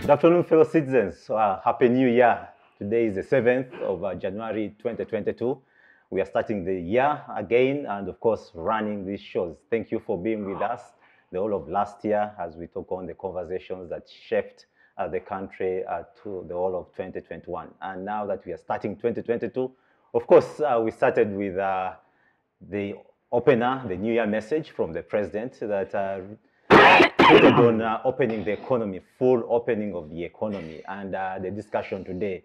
Good afternoon, fellow citizens. Happy New Year. Today is the 7th of January 2022. We are starting the year again and, of course, running these shows. Thank you for being with us the whole of last year as we took on the conversations that shaped the country to the whole of 2021. And now that we are starting 2022, of course, we started with the opener, the New Year message from the president that on opening the economy, full opening of the economy. And the discussion today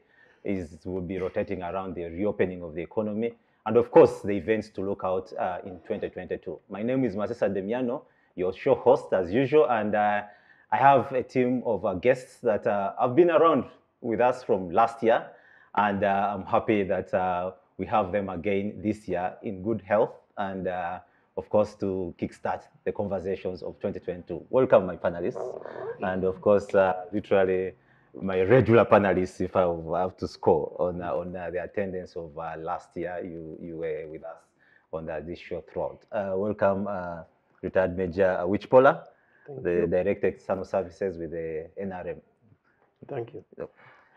will be rotating around the reopening of the economy and, of course, the events to look out in 2022. My name is Masesa Demiano, your show host as usual, and I have a team of guests that have been around with us from last year, and I'm happy that we have them again this year in good health and of course, to kickstart the conversations of 2022. Welcome, my panelists. And of course, literally, my regular panelists, if I have to score on the attendance of last year, you were with us on this show throughout. Welcome, retired Major Awich Pollar, the Director External Services with the NRM. Thank you.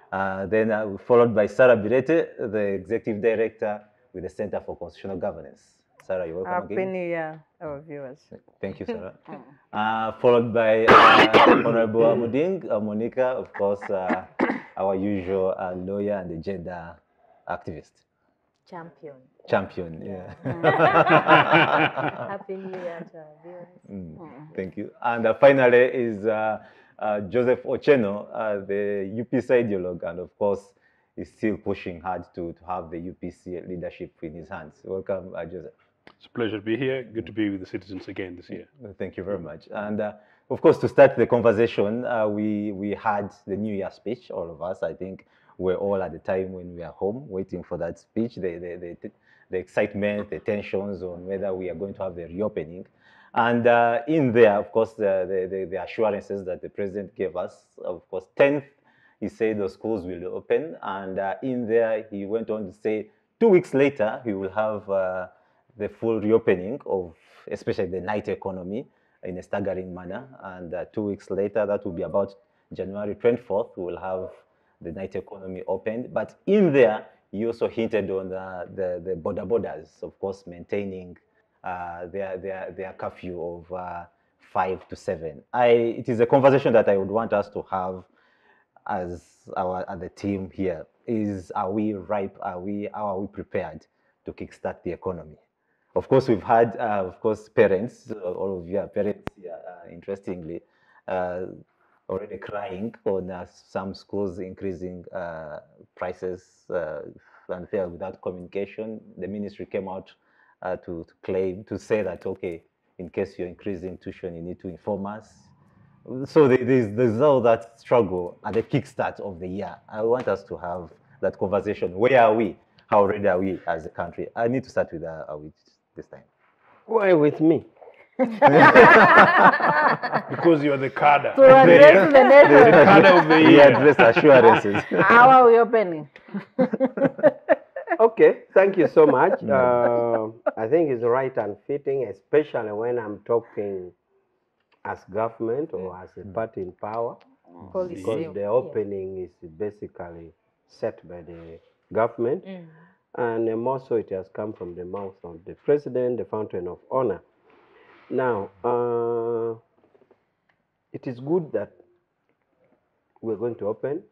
Then followed by Sarah Bireete, the Executive Director with the Center for Constitutional Governance. Sarah, you're welcome again. Happy New Year, our viewers. Thank you, Sarah. Followed by Honorable Amoding, Monicah, of course, our usual lawyer and the gender activist. Champion, yeah. Happy New Year to our viewers. Thank you. And finally is Joseph Ochieno, the UPC ideologue, and of course, is still pushing hard to have the UPC leadership in his hands. Welcome, Joseph. It's a pleasure to be here. Good to be with the citizens again this year. Thank you very much. And of course, to start the conversation, we had the New Year speech, all of us. I think we're all at the time when we are home waiting for that speech, the excitement, the tensions on whether we are going to have the reopening. And in there, of course, the assurances that the president gave us, of course, 10th, he said the schools will open. And in there, he went on to say 2 weeks later, he will have the full reopening of especially the night economy in a staggering manner. And 2 weeks later, that will be about January 24th, we will have the night economy opened. But in there, he also hinted on the borders, of course, maintaining their curfew of 5 to 7. It is a conversation that I would want us to have as the team here. Are we ripe? How are we prepared to kickstart the economy? Of course, we've had, of course, parents, all of you are parents here, interestingly, already crying on some schools increasing prices and fare without communication. The ministry came out to say that, okay, in case you're increasing tuition, you need to inform us. So there's all that struggle at the kickstart of the year. I want us to have that conversation. Where are we? How ready are we as a country? I need to start with Awich this time. Why with me? Because you're the cadre. To address the nation. The cadre of the He year. addressed assurances. How are we opening? Okay, thank you so much. I think it's right and fitting, especially when I'm talking as government or as a party in power, because the opening is basically set by the government, and more so it has come from the mouth of the president, the fountain of honor. Now, it is good that we're going to open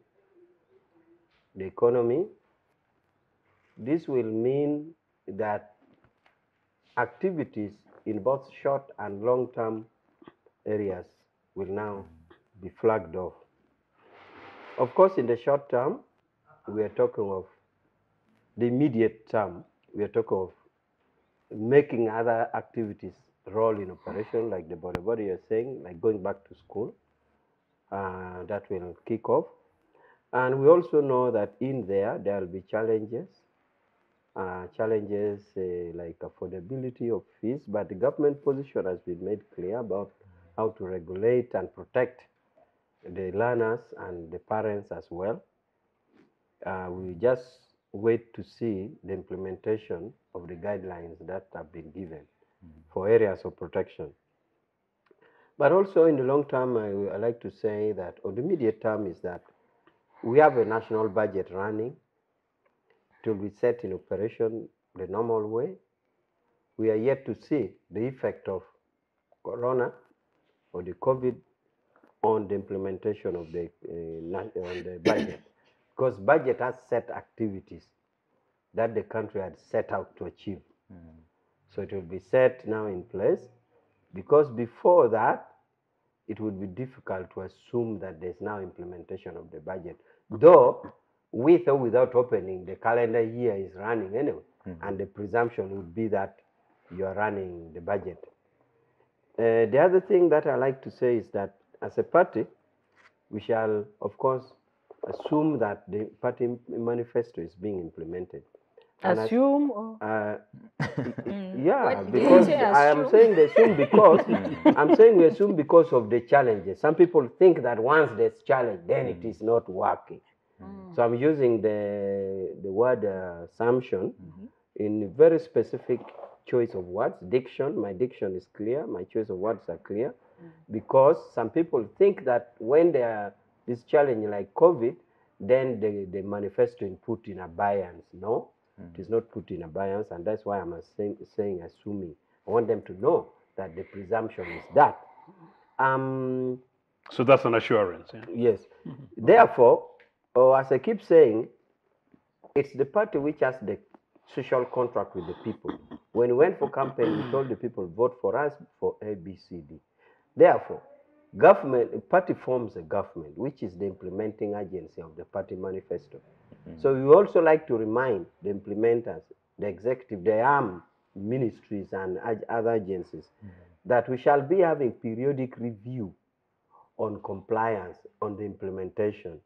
the economy. This will mean that activities in both short and long-term areas will now be flagged off. Of course, in the short term, we are talking of the immediate term. We are talking of making other activities roll in operation, like the body you're saying, like going back to school. That will kick off. And we also know that in there will be challenges like affordability of fees, but the government position has been made clear about how to regulate and protect the learners and the parents as well. We just wait to see the implementation of the guidelines that have been given for areas of protection. But also in the long term, I like to say that, or the immediate term is that we have a national budget running. It will be set in operation the normal way. We are yet to see the effect of corona or the COVID on the implementation of the, on the budget. Because budget has set activities that the country had set out to achieve. So it will be set now in place, because before that, it would be difficult to assume that there's now implementation of the budget. Though, with or without opening, the calendar year is running anyway, and the presumption would be that you are running the budget. The other thing that I like to say is that as a party, we shall, of course, assume that the party manifesto is being implemented. And Assume or yeah, What did because you say, I am assume? saying they assume because I'm saying we assume because of the challenges. Some people think that once there's challenge, then it is not working. So I'm using the word assumption in a very specific choice of words. Diction, my diction is clear, my choice of words are clear, because some people think that when there are this challenge like COVID, then the manifesto is put in abeyance. No, it is not put in abeyance, and that's why I'm saying assuming. I want them to know that the presumption is that. So that's an assurance. Yeah? Yes. Therefore, as I keep saying, it's the party which has the social contract with the people. When we went for campaign, we told the people, vote for us for A, B, C, D. Therefore, party forms a government, which is the implementing agency of the party manifesto. So we also like to remind the implementers, the executive, the armed ministries and other agencies, that we shall be having periodic review on compliance, on the implementation.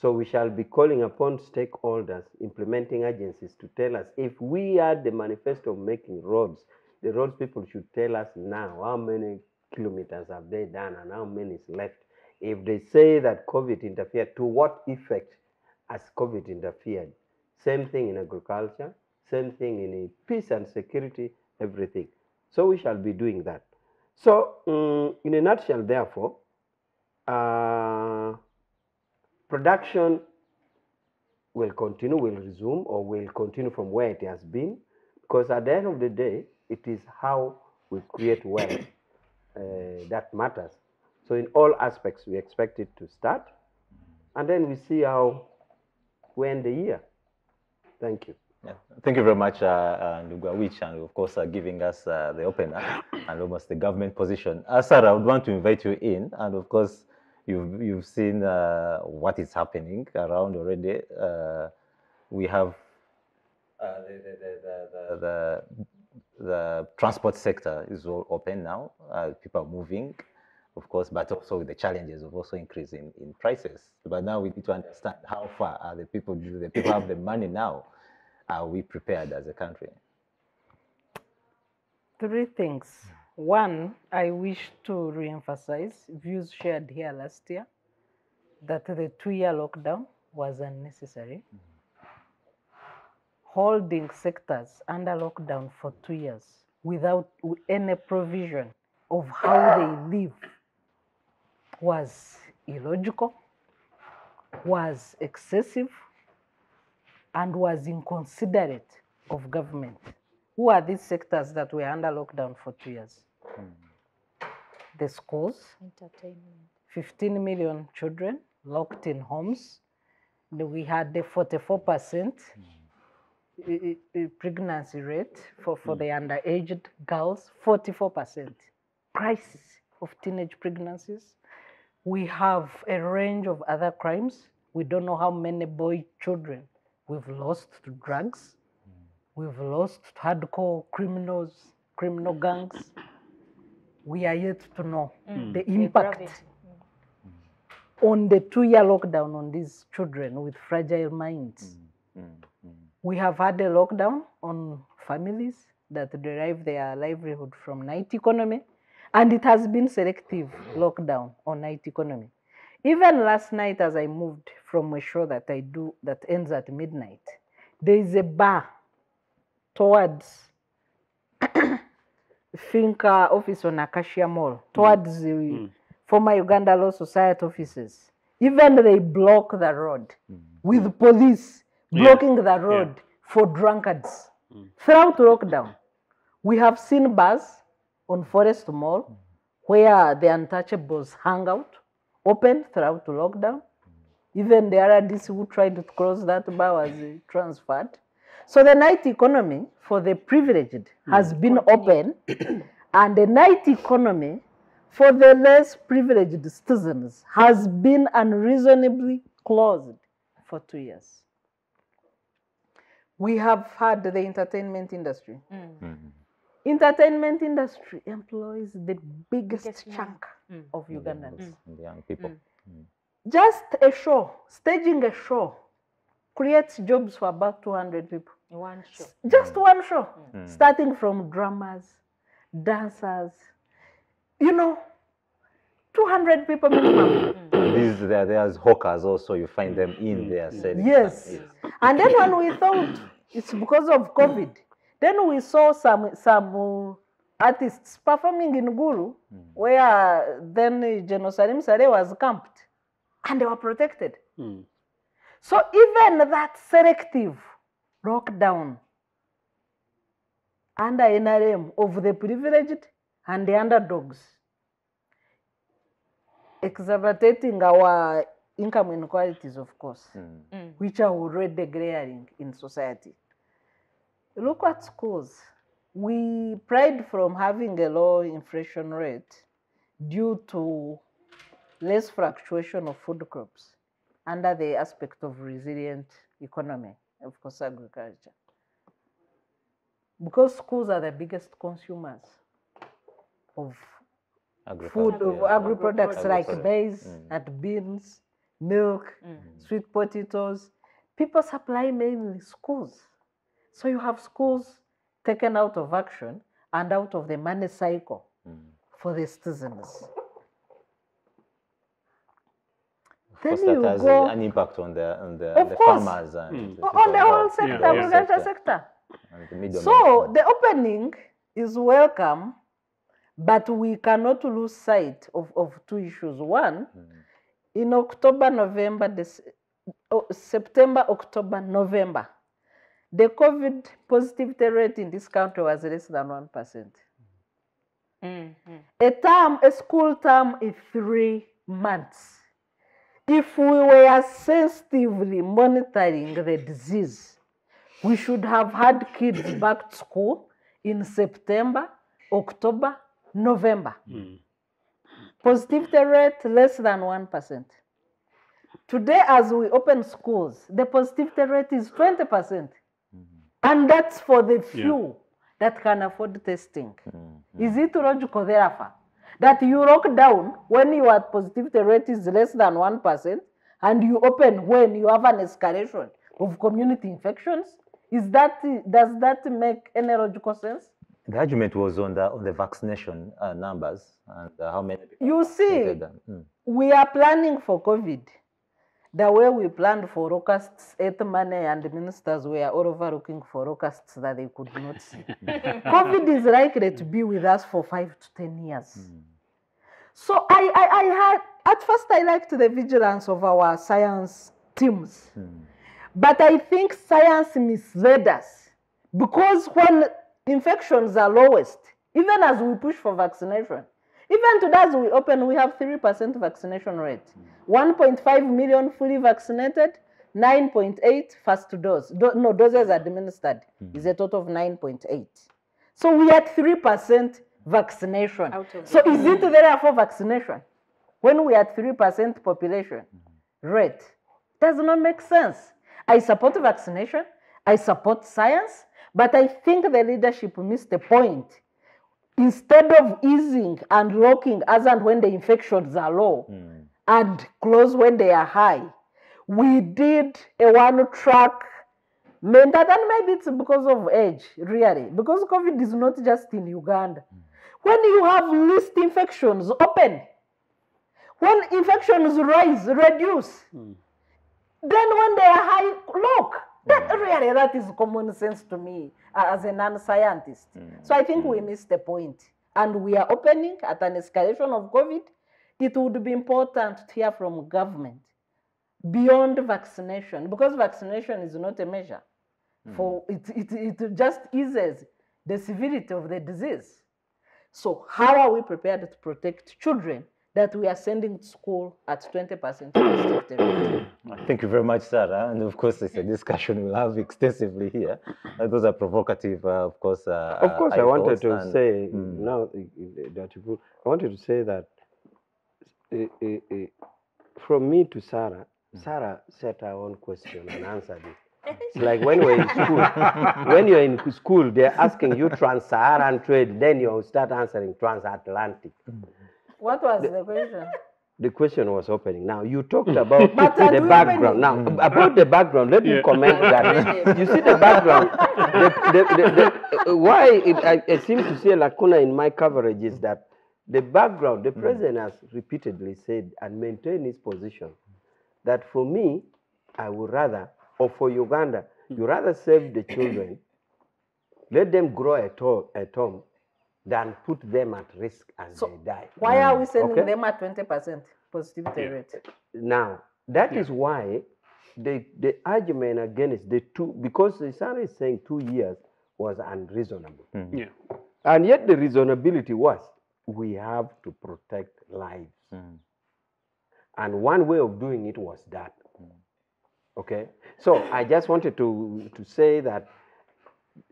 So we shall be calling upon stakeholders, implementing agencies, to tell us if we had the manifesto of making roads, the roads people should tell us now how many kilometers have they done and how many is left. If they say that COVID interfered, to what effect has COVID interfered? Same thing in agriculture, same thing in peace and security, everything. So we shall be doing that. So in a nutshell, therefore, production will continue, will resume, or will continue from where it has been, because at the end of the day, it is how we create wealth that matters. So in all aspects, we expect it to start, and then we see how we end the year. Thank you. Yeah. Thank you very much, Awich, and of course giving us the opener and almost the government position. Sarah, I would want to invite you in, and of course, you've seen what is happening around already. We have the transport sector is all open now. People are moving, of course, but also with the challenges of also increasing in prices. But now we need to understand how far are the people, do the people have the money now? Are we prepared as a country? three things. One, I wish to reemphasize views shared here last year that the 2-year lockdown was unnecessary. Holding sectors under lockdown for 2 years without any provision of how they live was illogical, was excessive, and was inconsiderate of government. Who are these sectors that were under lockdown for 2 years? The schools, Entertainment. 15 million children locked in homes. We had the 44% pregnancy rate for the underaged girls, 44%. Crisis of teenage pregnancies. We have a range of other crimes. We don't know how many boy children we've lost to drugs. We've lost to hardcore criminals, criminal gangs. We are yet to know the impact gravity. on the 2-year lockdown on these children with fragile minds. We have had a lockdown on families that derive their livelihood from night economy, and it has been selective lockdown on night economy. Even last night, as I moved from a show that I do that ends at midnight, there is a bar towards Finca office on Acacia Mall towards the former Uganda Law Society offices. Even they block the road with police blocking the road for drunkards throughout lockdown. We have seen bars on Forest Mall where the untouchables hang out, open throughout lockdown. Even the RDC who tried to close that bar was transferred. So the night economy for the privileged has been open, and the night economy for the less privileged citizens has been unreasonably closed for 2 years. We have had the entertainment industry. Entertainment industry employs the biggest chunk of Ugandans. The young people. Just a show, staging a show, creates jobs for about 200 people. One show. Just one show, starting from drummers, dancers, 200 people minimum. There's hawkers also, you find them in there selling. Yes. And then when we thought it's because of COVID, then we saw some artists performing in Gulu, where then General Salim Saleh was camped, and they were protected. So even that selective lockdown under NRM of the privileged and the underdogs, exacerbating our income inequalities, of course, which are already glaring in society. Look at schools. We pride from having a low inflation rate due to less fluctuation of food crops under the aspect of resilient economy, of course, agriculture. Because schools are the biggest consumers of food, of agri-products like maize, and beans, milk, sweet potatoes. People supply mainly schools. So you have schools taken out of action and out of the money cycle for the citizens. Of course, that has an impact on the farmers and on the whole sector, agriculture sector. So the opening is welcome, but we cannot lose sight of two issues. One, in October, November, September, October, November, the COVID positivity rate in this country was less than 1%. A school term is 3 months. If we were sensitively monitoring the disease, we should have had kids back to school in September, October, November. Positivity rate less than 1%. Today, as we open schools, the positivity rate is 20%. And that's for the few that can afford testing. Is it logical, therefore, that you lock down when your positivity rate is less than 1% and you open when you have an escalation of community infections? Does that make any logical sense? The argument was on the vaccination numbers and how many people. You see, we are planning for COVID. The way we planned for locusts, money and the ministers were all over looking for locusts that they could not see. COVID is likely to be with us for 5 to 10 years. So at first I liked the vigilance of our science teams. But I think science misled us, because when infections are lowest, even as we push for vaccination, even today as we open, we have 3% vaccination rate. 1.5 million fully vaccinated, 9.8 first dose. Doses administered is a total of 9.8. So we had 3% vaccination. So is it therefore vaccination when we had 3% population rate? Does not make sense. I support vaccination, I support science, but I think the leadership missed the point. Instead of easing and locking as and when the infections are low and close when they are high, we did a one-track method, and maybe it's because of age, really, because COVID is not just in Uganda. When you have least infections, open. When infections rise, reduce. Then when they are high, lock. Really, that is common sense to me as a non-scientist. So I think we missed the point. And we are opening at an escalation of COVID. It would be important to hear from government beyond vaccination, because vaccination is not a measure. For it just eases the severity of the disease. So how are we prepared to protect children that we are sending to school at 20% positivity rate? Thank you very much, Sarah. And of course, it's a discussion we'll have extensively here. Those are provocative, of course. Of course, I wanted to say, now that you I wanted to say that from me to Sarah, Sarah set her own question and answered it. It's like when we're in school. When you're in school, they're asking you trans-Saharan trade, then you start answering transatlantic. What was the question? The question was opening. Now, you talked about the background. Now, about the background, let me comment that. You see the background. Why I seem to see a lacuna in my coverage is that the background, the president has repeatedly said and maintained his position that for me, I would rather, or for Uganda, you rather save the children, let them grow at home, than put them at risk as they die. Why are we sending them at 20% positivity rate? Now, that is why the argument against the two, because the Sarah is saying 2 years was unreasonable. Yeah. And yet the reasonability was, we have to protect lives. And one way of doing it was that. Okay? So I just wanted to say that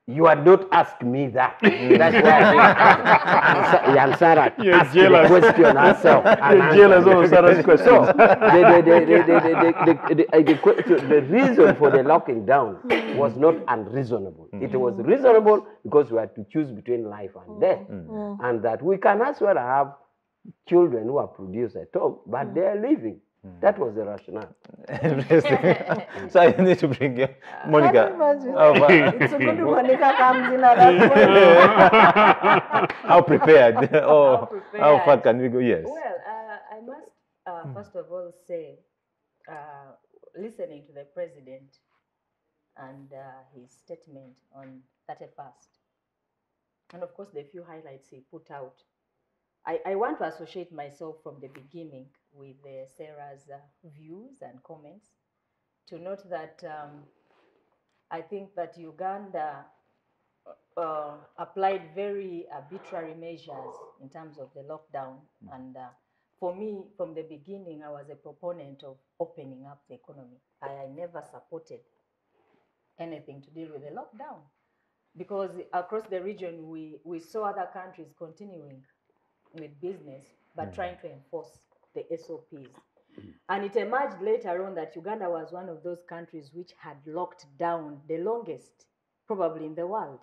you had not asked me that. That's why and Sarah asked the question herself. You're jealous of Sarah's question. So the reason for the locking down was not unreasonable. It was reasonable because we had to choose between life and death. And that we can as well have children who are produced at home, but they are living. That was the rationale. Interesting. So I need to bring you, Monicah. It's a good Monicah comes in at that point. How prepared? How far can we go? Yes. Well, I must first of all say, listening to the president and his statement on 31st, and of course the few highlights he put out, I want to associate myself from the beginning with Sarah's views and comments, to note that I think that Uganda applied very arbitrary measures in terms of the lockdown. And for me, from the beginning, I was a proponent of opening up the economy. I never supported anything to deal with the lockdown, because across the region, we saw other countries continuing with business, but trying to enforce the SOPs. And it emerged later on that Uganda was one of those countries which had locked down the longest, probably in the world.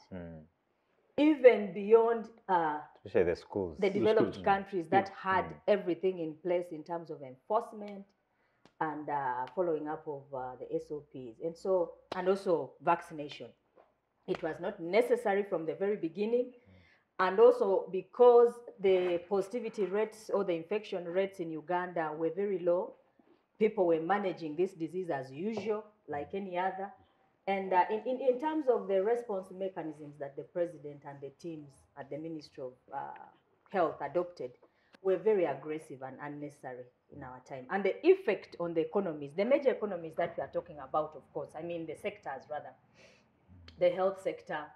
Even beyond especially the schools. The developed countries that had everything in place in terms of enforcement and following up of the SOPs. And so, and also vaccination. It was not necessary from the very beginning. And also because the positivity rates or the infection rates in Uganda were very low, people were managing this disease as usual, like any other. And in terms of the response mechanisms that the president and the teams at the Ministry of Health adopted were very aggressive and unnecessary in our time. And the effect on the economies, the major economies that we are talking about, of course, I mean the sectors rather, the health sector,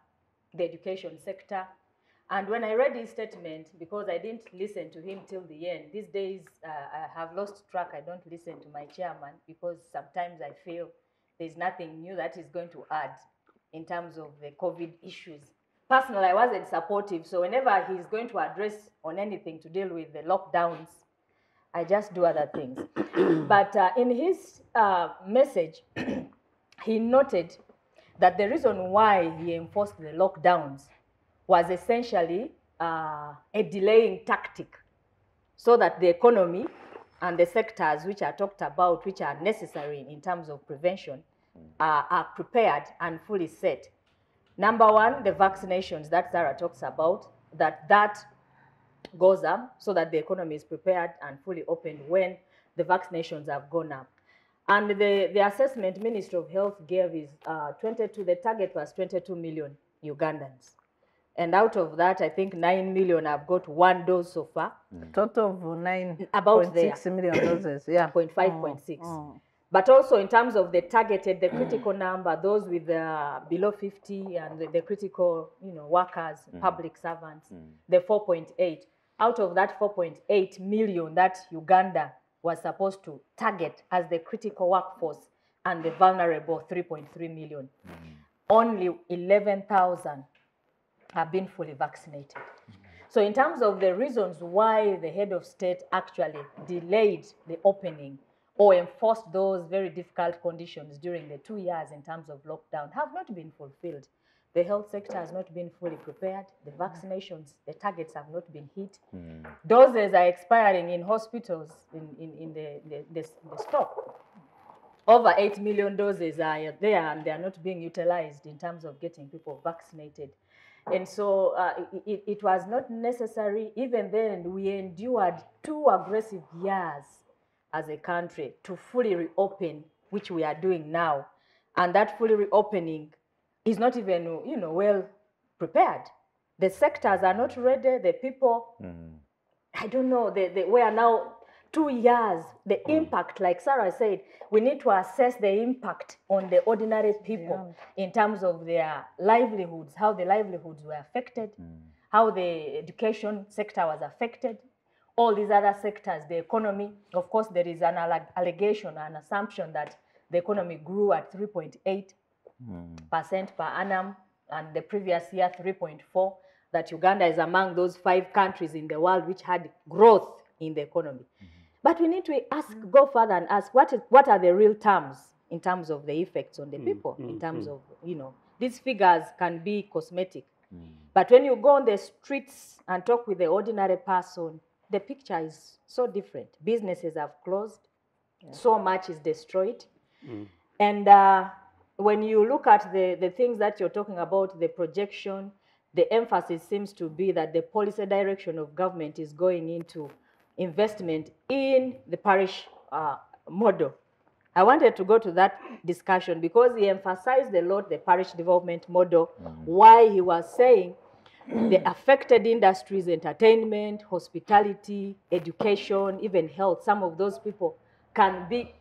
the education sector. And when I read his statement, because I didn't listen to him till the end, these days I have lost track. I don't listen to my chairman because sometimes I feel there's nothing new that he's going to add in terms of the COVID issues. Personally, I wasn't supportive, so whenever he's going to address on anything to deal with the lockdowns, I just do other things. But in his message, he noted that the reason why he enforced the lockdowns was essentially a delaying tactic, so that the economy and the sectors which are talked about, which are necessary in terms of prevention, are prepared and fully set. Number one, the vaccinations that Sarah talks about, that goes up so that the economy is prepared and fully opened when the vaccinations have gone up. And the assessment Ministry of Health gave is the target was 22 million Ugandans. And out of that, I think 9 million have got 1 dose so far. Total of 9.6 About there. million doses, yeah. 0.5.6. But also in terms of the targeted, the critical number, those with below 50 and the critical, workers, public servants, the 4.8. Out of that 4.8 million that Uganda was supposed to target as the critical workforce and the vulnerable 3.3 million, only 11,000 have been fully vaccinated. So in terms of the reasons why the head of state actually delayed the opening or enforced those very difficult conditions during the 2 years in terms of lockdown have not been fulfilled. The health sector has not been fully prepared. The vaccinations, the targets have not been hit. Doses are expiring in hospitals in the stock. Over 8 million doses are there and they are not being utilized in terms of getting people vaccinated. And so it was not necessary. Even then, we endured 2 aggressive years as a country to fully reopen, which we are doing now. And that fully reopening is not even, well prepared. The sectors are not ready. The people, I don't know, we are now 2 years. The impact, like Sarah said, we need to assess the impact on the ordinary people in terms of their livelihoods, how the livelihoods were affected, how the education sector was affected, all these other sectors, the economy. Of course, there is an allegation, an assumption that the economy grew at 3.8% per annum, and the previous year 3.4%, that Uganda is among those 5 countries in the world which had growth in the economy. But we need to go further and ask, what are the real terms in terms of the effects on the people, in terms of, these figures can be cosmetic. But when you go on the streets and talk with the ordinary person, the picture is so different. Businesses have closed, so much is destroyed. And when you look at the things that you're talking about, the projection, the emphasis seems to be that the policy direction of government is going into investment in the parish model. I wanted to go to that discussion because he emphasized a lot the parish development model, why he was saying the affected industries, entertainment, hospitality, education, even health, some of those people can be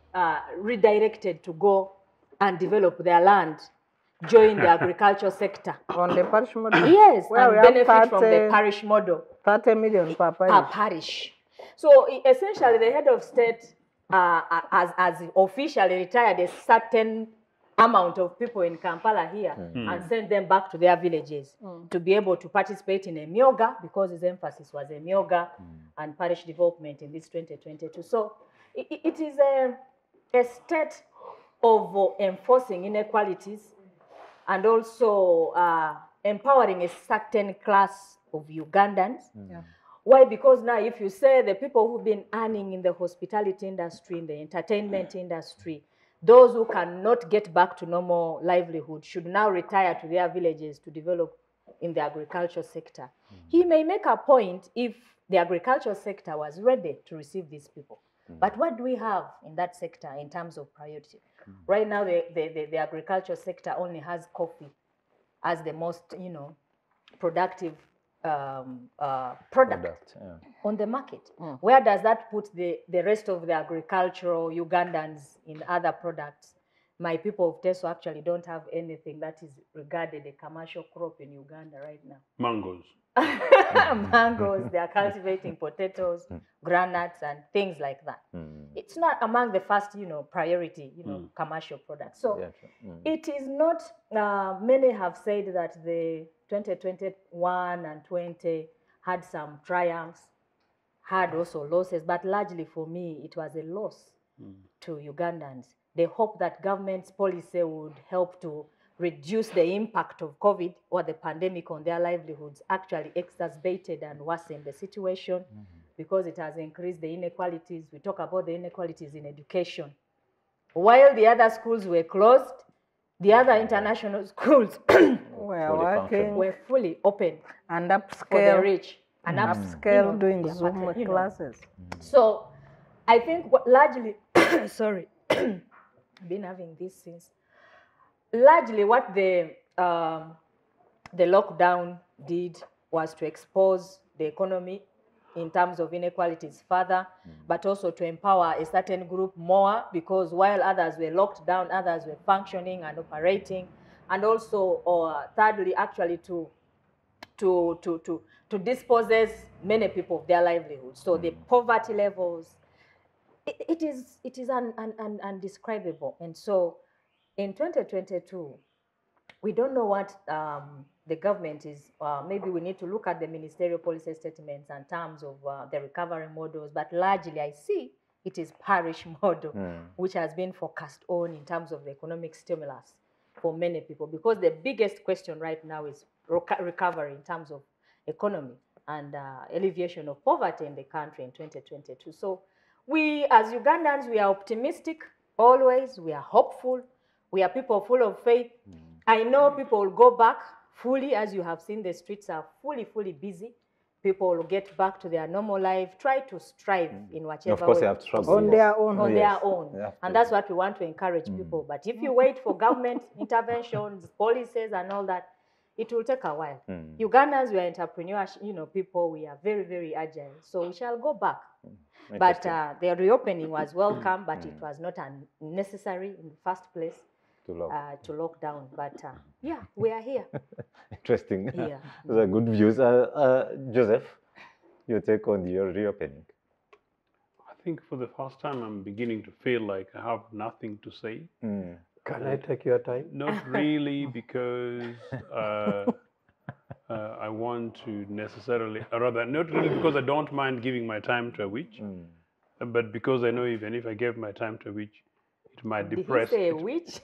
redirected to go and develop their land, join the agriculture sector. On the parish model? Yes, well, and benefit from the parish model. 30 million per parish. Per parish. So essentially, the head of state has officially retired a certain amount of people in Kampala here and sent them back to their villages to be able to participate in a myoga, because his emphasis was a myoga and parish development in this 2022. So it is a state of enforcing inequalities and also empowering a certain class of Ugandans. Why? Because now if you say the people who've been earning in the hospitality industry, in the entertainment industry, those who cannot get back to normal livelihood should now retire to their villages to develop in the agriculture sector. He may make a point if the agriculture sector was ready to receive these people. But what do we have in that sector in terms of priority? Right now, the agriculture sector only has coffee as the most, productive product on the market. Where does that put the rest of the agricultural Ugandans in other products? My people of Teso actually don't have anything that is regarded a commercial crop in Uganda right now. Mangoes. Mangoes, they are cultivating potatoes, groundnuts, and things like that. It's not among the first, priority, commercial products. So it is not, many have said that the 2021 and 20 had some triumphs, had also losses, but largely for me, it was a loss to Ugandans. They hope that government's policy would help to reduce the impact of COVID or the pandemic on their livelihoods, actually exacerbated and worsened the situation because it has increased the inequalities. We talk about the inequalities in education. While the other schools were closed, the other international schools were fully open and upscale for the rich. And upscale doing Zoom classes. So I think largely, sorry, been having this since. Largely, what the lockdown did was to expose the economy in terms of inequalities further, but also to empower a certain group more, because while others were locked down, others were functioning and operating, and also, thirdly, actually to dispossess many people of their livelihoods. So the poverty levels, it is undescribable. And so in 2022, we don't know what the government is, maybe we need to look at the ministerial policy statements and terms of the recovery models, but largely I see it is parish model, which has been focused on in terms of the economic stimulus for many people, because the biggest question right now is recovery in terms of economy and alleviation of poverty in the country in 2022. So we, as Ugandans, we are optimistic always, we are hopeful, we are people full of faith. I know people will go back fully, as you have seen, the streets are fully busy. People will get back to their normal life, try to strive in whichever Of course, way they have to struggle. On their own. on Yes, their own. they have And to. that's what we want to encourage people. But if you wait for government interventions, policies and all that, it will take a while. Ugandans, we are entrepreneurs, people, we are very agile. So we shall go back. But the reopening was welcome, but it was not necessary in the first place to lock down. But yeah, we are here. Interesting. Yeah. Those are good views. Joseph, your take on the reopening? I think for the first time, I'm beginning to feel like I have nothing to say. Can I take your time? Not really, because I want to necessarily, or rather, not really because I don't mind giving my time to Awich, but because I know even if I gave my time to Awich, it might depress. Did he say which?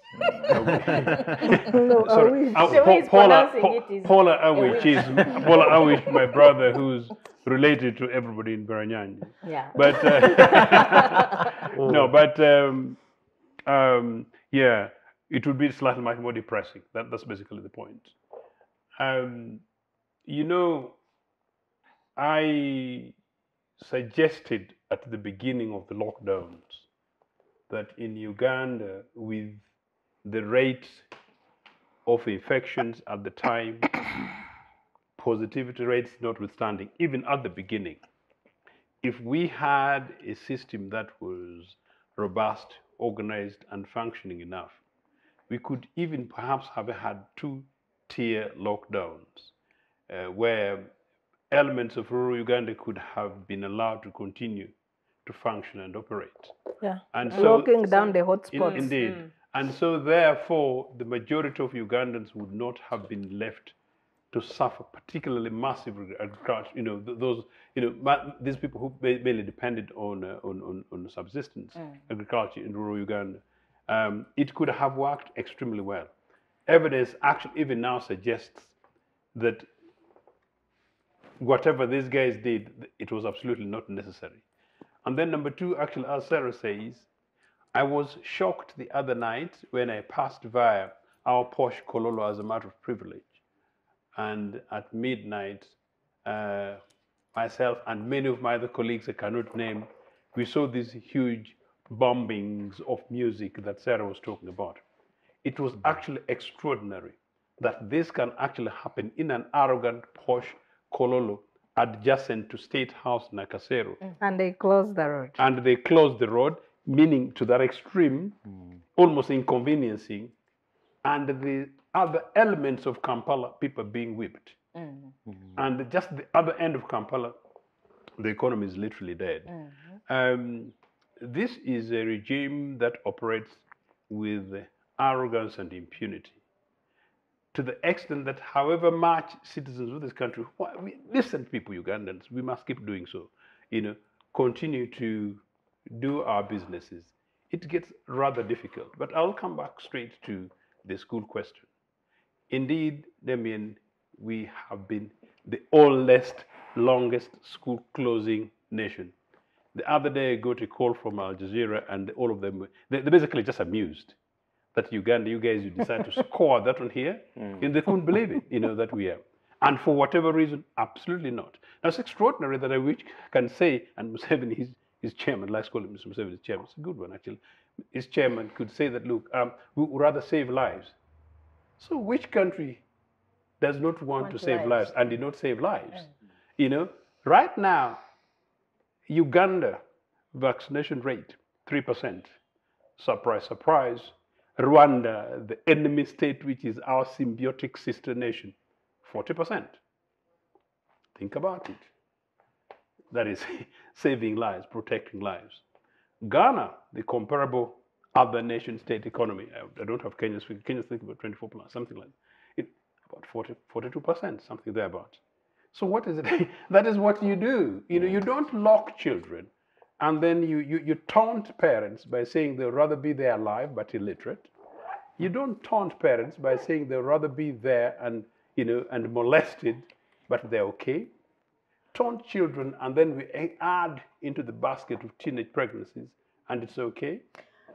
No, Sorry, Awich. The way he's pronouncing it is Pollar Awich is Pollar Awich, my brother, who's related to everybody in Baranyani. Yeah. But no, but yeah, it would be slightly much more depressing. That's basically the point. I suggested at the beginning of the lockdowns that in Uganda, with the rate of infections at the time, positivity rates notwithstanding, even at the beginning, if we had a system that was robust, organized, and functioning enough, we could even perhaps have had two-tier lockdowns where elements of rural Uganda could have been allowed to continue to function and operate. Yeah. And so, locking down the hotspots. Indeed. And so therefore, the majority of Ugandans would not have been left to suffer particularly massive agriculture. These people who mainly depended on subsistence agriculture in rural Uganda. It could have worked extremely well. Evidence actually even now suggests that whatever these guys did, it was absolutely not necessary. And then number two, actually, as Sarah says, I was shocked the other night when I passed via our posh Kololo as a matter of privilege. And at midnight, myself and many of my other colleagues I cannot name, we saw these huge bombings of music that Sarah was talking about. It was actually extraordinary that this can actually happen in an arrogant, posh Kololo adjacent to State House Nakasero. And they closed the road. And they closed the road, meaning to that extreme, almost inconveniencing, and the other elements of Kampala, people being whipped. And just the other end of Kampala, the economy is literally dead. This is a regime that operates with arrogance and impunity, to the extent that however much citizens of this country, listen, people, Ugandans, we must keep doing so, continue to do our businesses. It gets rather difficult, but I'll come back straight to the school question. Indeed, Demian, we have been the longest school closing nation. The other day I got a call from Al Jazeera, and all of them, they're basically just amused that Uganda, you guys, you decide to score that one here, and they couldn't believe it, that we are. And for whatever reason, absolutely not. Now, it's extraordinary that Awich can say, and Museveni, his chairman, let's call him Mr. Museveni's chairman, it's a good one, actually. its chairman could say that, look, we would rather save lives. So which country does not want to save lives and did not save lives? You know, right now, Uganda vaccination rate 3%. Surprise, surprise. Rwanda, the enemy state, which is our symbiotic sister nation, 40%. Think about it. That is saving lives, protecting lives. Ghana, the comparable other nation state economy, I don't have Kenya's figure. Kenya's thinking about 24 plus, something like that. About 42%, something thereabout. So what is it? That is what you do. You know, you don't lock children, and then you taunt parents by saying they'll rather be there alive but illiterate. You don't taunt parents by saying they'll rather be there and, you know, and molested, but they're okay. Taunt children, and then we add into the basket of teenage pregnancies, and it's okay.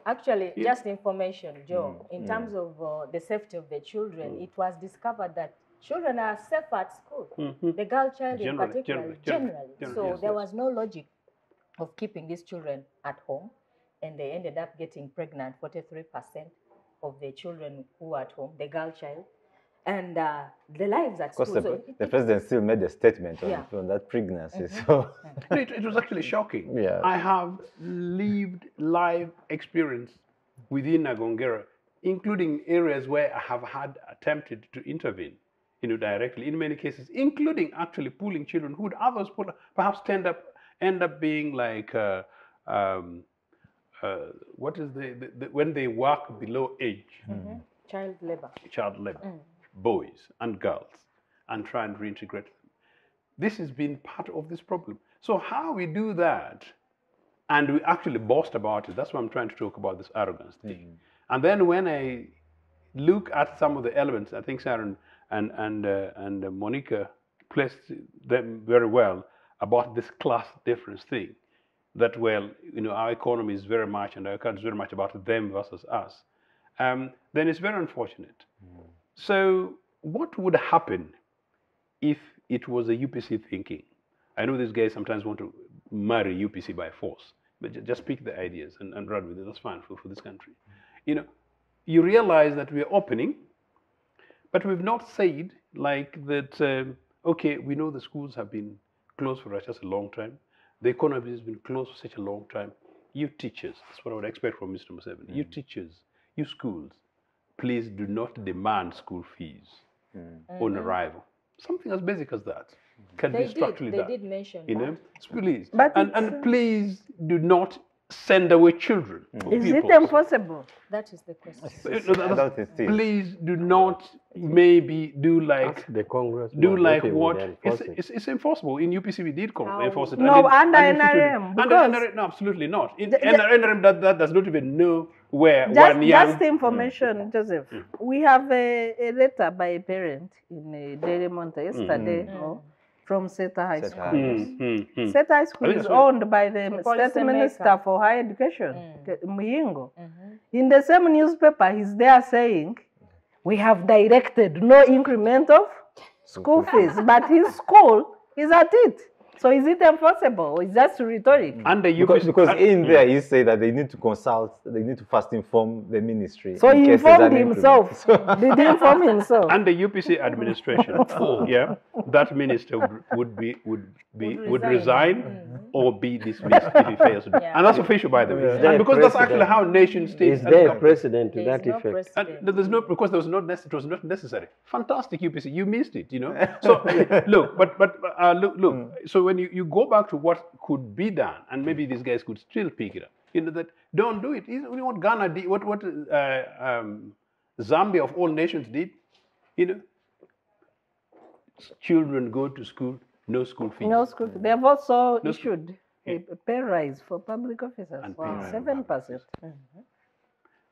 Actually, just information, Joe, in terms of the safety of the children, it was discovered that children are safe at school. The girl child in particular, generally. So there was no logic of keeping these children at home, and they ended up getting pregnant, 43% of the children who were at home, the girl child, and the lives at school. The president still made a statement on that pregnancy. So it was actually shocking. Yeah. I have lived live experience within Agongera, including areas where I have had attempted to intervene, you know, directly in many cases, including actually pulling children who would others perhaps end up being like what is when they work below age, child labor. Child labor, boys and girls, and try and reintegrate them. This has been part of this problem. So how we do that, and we actually boast about it, that's why I'm trying to talk about this arrogance thing. And then when I look at some of the elements, I think Sharon and Monicah placed them very well about this class difference thing. That, well, you know, our economy is very much, and our country is very much about them versus us. Then it's very unfortunate. So what would happen if it was a UPC thinking? I know these guys sometimes want to marry UPC by force, but just pick the ideas and run with it. That's fine for this country. You know, you realize that we're opening, but we've not said like that, okay, we know the schools have been closed for just a long time. The economy has been closed for such a long time. You teachers, that's what I would expect from Mr. Museveni. You teachers, you schools, please do not demand school fees on arrival. Something as basic as that can be structurally done. They did mention you know, that. Please. But and please do not send away children. Is it impossible? That is the question. Please do not maybe do like the Congress. Do like what? It's enforceable. In UPC we did enforce it. No, under NRM. No, absolutely not. In NRM that does not even know where one young. Just information, Joseph. We have a letter by a parent in Daily Monitor yesterday. From Seta High School. Seta High School is owned by the State Minister for Higher Education, Muyingo. In the same newspaper, he's there saying, we have directed no increment of school fees, but his school is at it. So is it enforceable or is that rhetoric? Because in there he said that they need to consult, they need to first inform the ministry. So he informed himself. Did he inform himself? And the UPC administration, yeah, that minister would resign or be dismissed if he fails to do. And that's official, by the way. And because that's actually how nation states. Is there a precedent to that effect? And there's no, because there was not it was not necessary. Fantastic UPC, you missed it, you know. So look, look. So when you go back to what could be done, and maybe these guys could still pick it up, you know, that don't do it. You know what Ghana did, what Zambia of all nations did, you know, children go to school, no school fees. No school fees. They have also issued a pay rise for public officers, and 7%.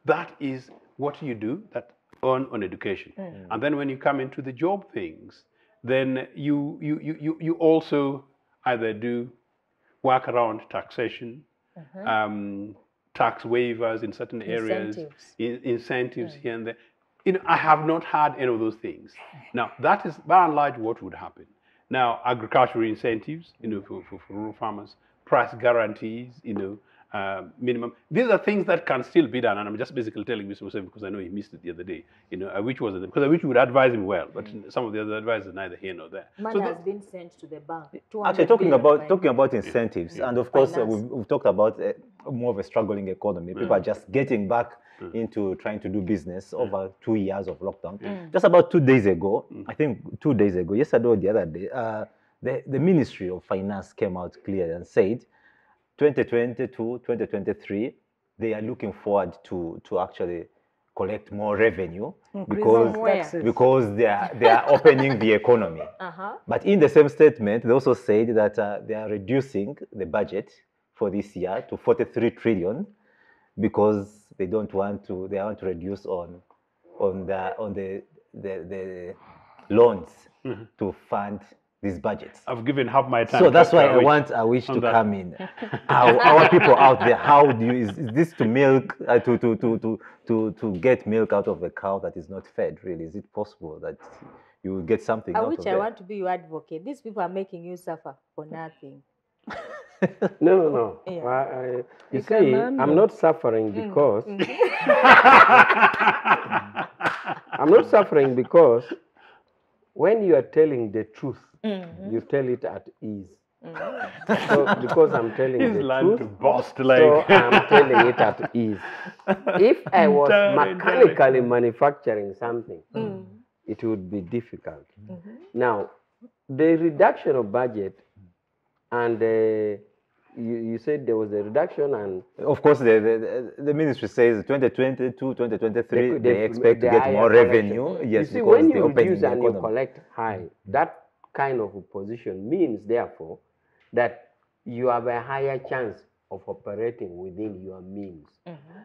That is what you do that on education. And then when you come into the job things, then you also either do work around taxation, tax waivers in certain areas, incentives here and there. You know, I have not had any of those things. Now, that is by and large what would happen. Now, agricultural incentives, for rural farmers, price guarantees, minimum. These are things that can still be done. And I'm just basically telling Mr. Museveni because I know he missed it the other day. Which was because I wish would advise him well, but some of the other advisors neither here nor there. Money has been sent to the bank. Actually, talking about incentives, and of course we've talked about more of a struggling economy. People are just getting back into trying to do business over 2 years of lockdown. Just about 2 days ago, I think 2 days ago, yesterday or the other day, the Ministry of Finance came out clear and said 2022, 2023, they are looking forward to actually collect more revenue because they are opening the economy. But in the same statement, they also said that they are reducing the budget for this year to 43 trillion because they want to reduce on the loans to fund these budgets. I've given half my time. So that's why I want Awich to come in. Our people out there, how do you, is this to milk, to get milk out of a cow that is not fed, really? Is it possible that you will get something out of it? I want to be your advocate. These people are making you suffer for nothing. No. Yeah. You see, I'm not suffering because... I'm not suffering because when you are telling the truth, you tell it at ease. So because I'm telling the truth, so I'm telling it at ease. If I was mechanically manufacturing something, it would be difficult. Now, the reduction of budget and you said there was a reduction, and of course the ministry says 2022, 2023 they expect to get more revenue. Yes, you see, when you reduce and you collect high, that kind of a position means therefore that you have a higher chance of operating within your means.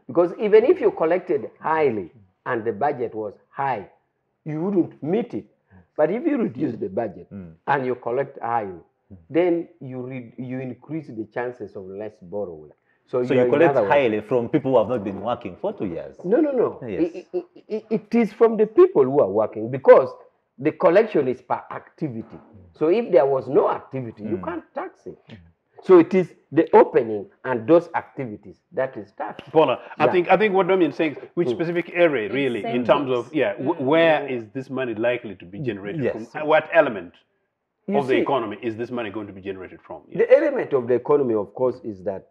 Because even if you collected highly and the budget was high, you wouldn't meet it. But if you reduce the budget and you collect highly, then you increase the chances of less borrowing. So you collect highly from people who have not been working for 2 years. No. Yes. It is from the people who are working because the collection is per activity. So if there was no activity, you can't tax it. So it is the opening and those activities that is taxed. Pollar, I think what Demiano is saying, which specific area really, in terms of where is this money likely to be generated from? What element of the economy is this money going to be generated from? The element of the economy, of course, is that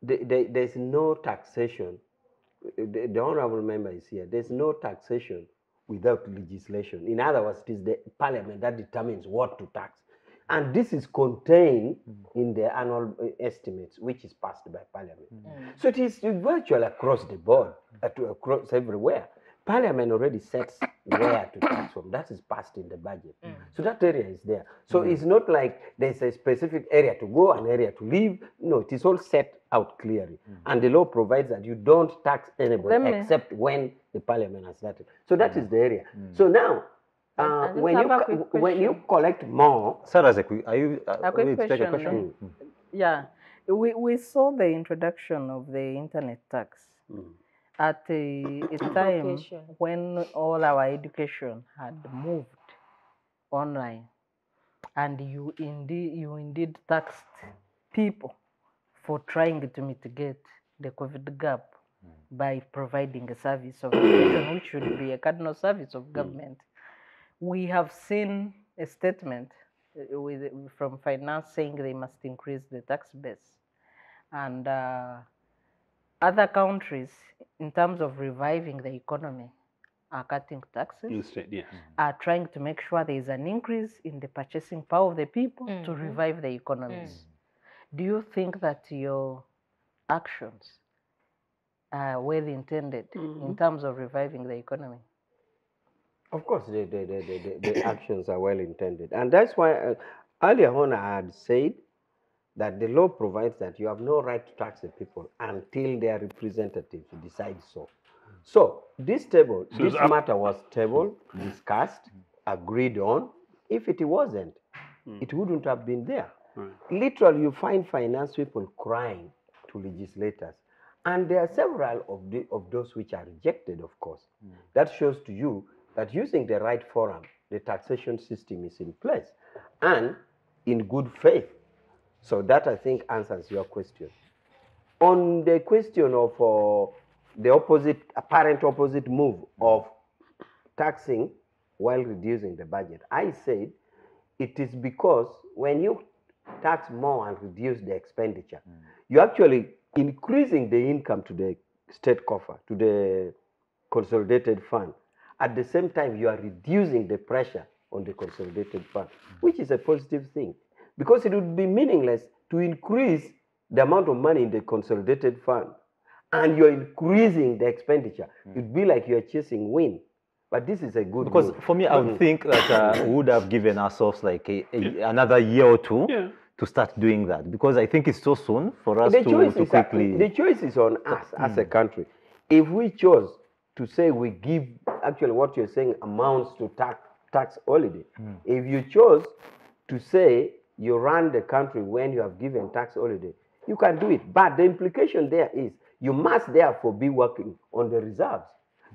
there's no taxation. The honorable member is here. There's no taxation without legislation. In other words, it is the parliament that determines what to tax. And this is contained in the annual estimates, which is passed by parliament. So it is virtually across the board, across everywhere. Parliament already sets where to tax from. That is passed in the budget. So that area is there. So it's not like there's a specific area to go, an area to leave. No, it is all set out clearly. And the law provides that you don't tax anybody except when the parliament has started. So that is the area. So now, when you collect more... Sarah, are you a quick question? Yeah. We saw the introduction of the internet tax. At a time when all our education had moved online, and you indeed taxed people for trying to mitigate the COVID gap by providing a service of education, which should be a cardinal service of government. We have seen a statement from finance saying they must increase the tax base, and other countries, in terms of reviving the economy, are cutting taxes, are trying to make sure there is an increase in the purchasing power of the people to revive the economies. Do you think that your actions are well intended in terms of reviving the economy? Of course, the actions are well intended. And that's why earlier on I had said that the law provides that you have no right to tax the people until their representatives decide so. So this matter was tabled, discussed, agreed on. If it wasn't, it wouldn't have been there. Literally, you find finance people crying to legislators. And there are several of those which are rejected, of course. That shows to you that using the right forum, the taxation system is in place. and in good faith. So that, I think, answers your question. On the question of the apparent opposite move of taxing while reducing the budget, I said it is because when you tax more and reduce the expenditure, you're actually increasing the income to the state coffer, to the consolidated fund. At the same time, you are reducing the pressure on the consolidated fund, which is a positive thing, because it would be meaningless to increase the amount of money in the consolidated fund and you're increasing the expenditure. It'd be like you're chasing wind. But this is a good Because move. for me, I would think that we would have given ourselves like another year or two to start doing that, because I think it's so soon for us to quickly... The choice is on us as a country. If we chose to say we give, actually what you're saying amounts to tax holiday. If you chose to say you run the country when you have given tax holiday, you can do it. But the implication there is you must therefore be working on the reserves,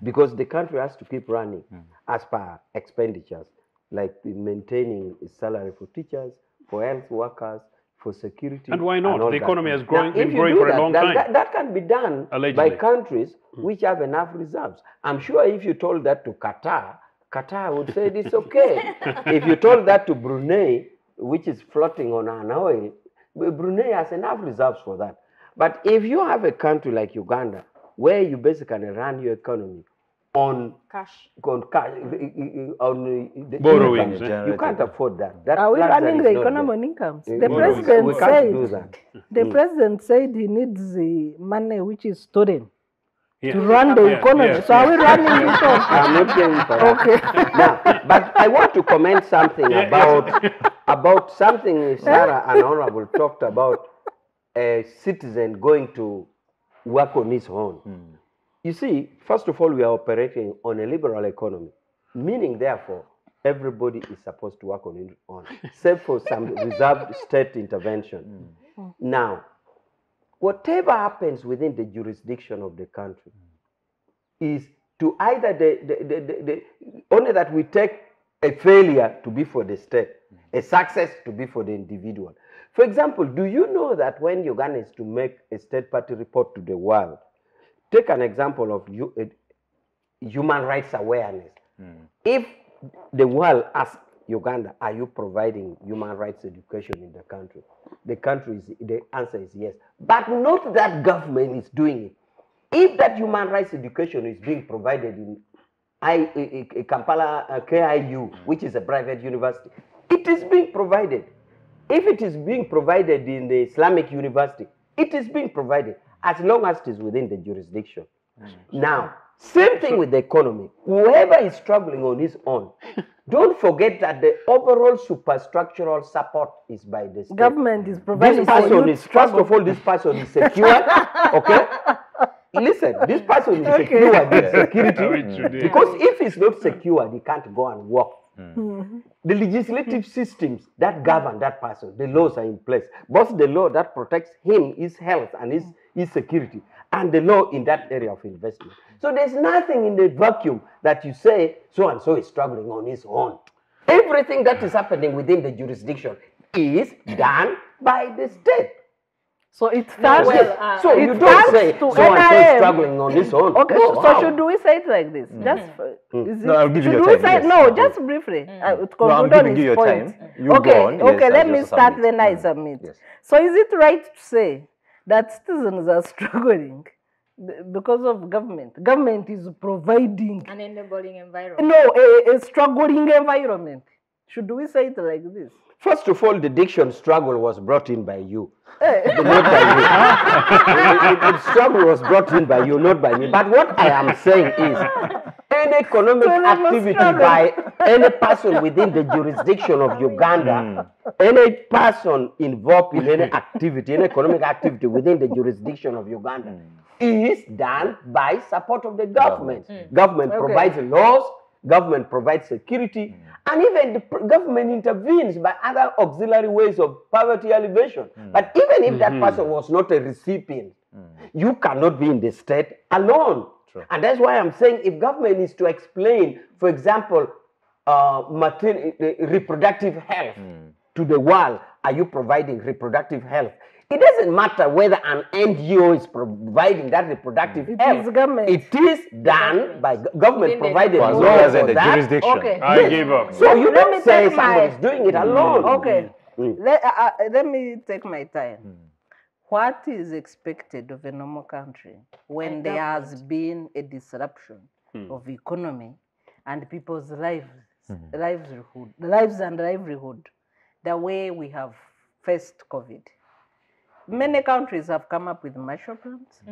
because the country has to keep running as per expenditures, like maintaining a salary for teachers, for health workers, for security. And why not? The economy has been growing for a long time. That can be done by countries which have enough reserves. I'm sure if you told that to Qatar would say it's okay. If you told that to Brunei, which is floating on an oil, Brunei has enough reserves for that. But if you have a country like Uganda, where you basically run your economy on Cash. on the borrowings, you can't afford that. Are we running the economy on incomes? The president said the president said he needs the money which is stolen to run the economy. So are we running it on? I'm not going for that. Okay. Now, but I want to comment something about something Sarah and Honorable talked about, a citizen going to work on his own. You see, first of all, we are operating on a liberal economy, meaning, therefore, everybody is supposed to work on his own, except for some reserved state intervention. Now, whatever happens within the jurisdiction of the country is to either only that we take a failure to be for the state, a success to be for the individual. For example, do you know that when Uganda is to make a state party report to the world, take an example of human rights awareness. If the world asks Uganda, are you providing human rights education in the country? The answer is yes. But not that government is doing it. If that human rights education is being provided in Kampala KIU, which is a private university, it is being provided. If it is being provided in the Islamic university, it is being provided as long as it is within the jurisdiction. Now, same thing with the economy. Whoever is struggling on his own, don't forget that the overall superstructural support is by the state. Government is providing. First of all, this person is secure. Okay? Listen, this person is secured with security. Because if he's not secured, he can't go and work. The legislative systems that govern that person, the laws are in place. Both the law that protects him, his health and his security, and the law in that area of investment. So there's nothing in the vacuum that you say so-and-so is struggling on his own. Everything that is happening within the jurisdiction is done by the state. So it starts. So you don't say so-and-so is struggling on his own. Okay, no, so should we say it like this? Just no, I'll give you your time. No, just briefly. To conclude on his point. Okay, let me start, then I submit. Yes. So is it right to say that citizens are struggling because of government? Government is providing an enabling environment. No, a struggling environment. Should we say it like this? First of all, the diction struggle was brought in by you, not by me. The struggle was brought in by you, not by me. But what I am saying is, any economic activity by any person within the jurisdiction of Uganda, any person involved in any activity, any economic activity within the jurisdiction of Uganda, is done by support of the government. Government provides laws, government provides security, and even the government intervenes by other auxiliary ways of poverty alleviation. But even if that person was not a recipient, you cannot be in the state alone. True. And that's why I'm saying if government is to explain, for example, reproductive health to the world? Are you providing reproductive health? It doesn't matter whether an NGO is providing that reproductive health. is government. It is done by government provided As law well as for in the that. jurisdiction. Okay. I gave up. So you Let don't me say take my- somebody's doing it alone. Okay. Let me take my time. What is expected of a normal country when And there has been a disruption of economy and people's lives and livelihood, the way we have faced COVID? Many countries have come up with Marshall plans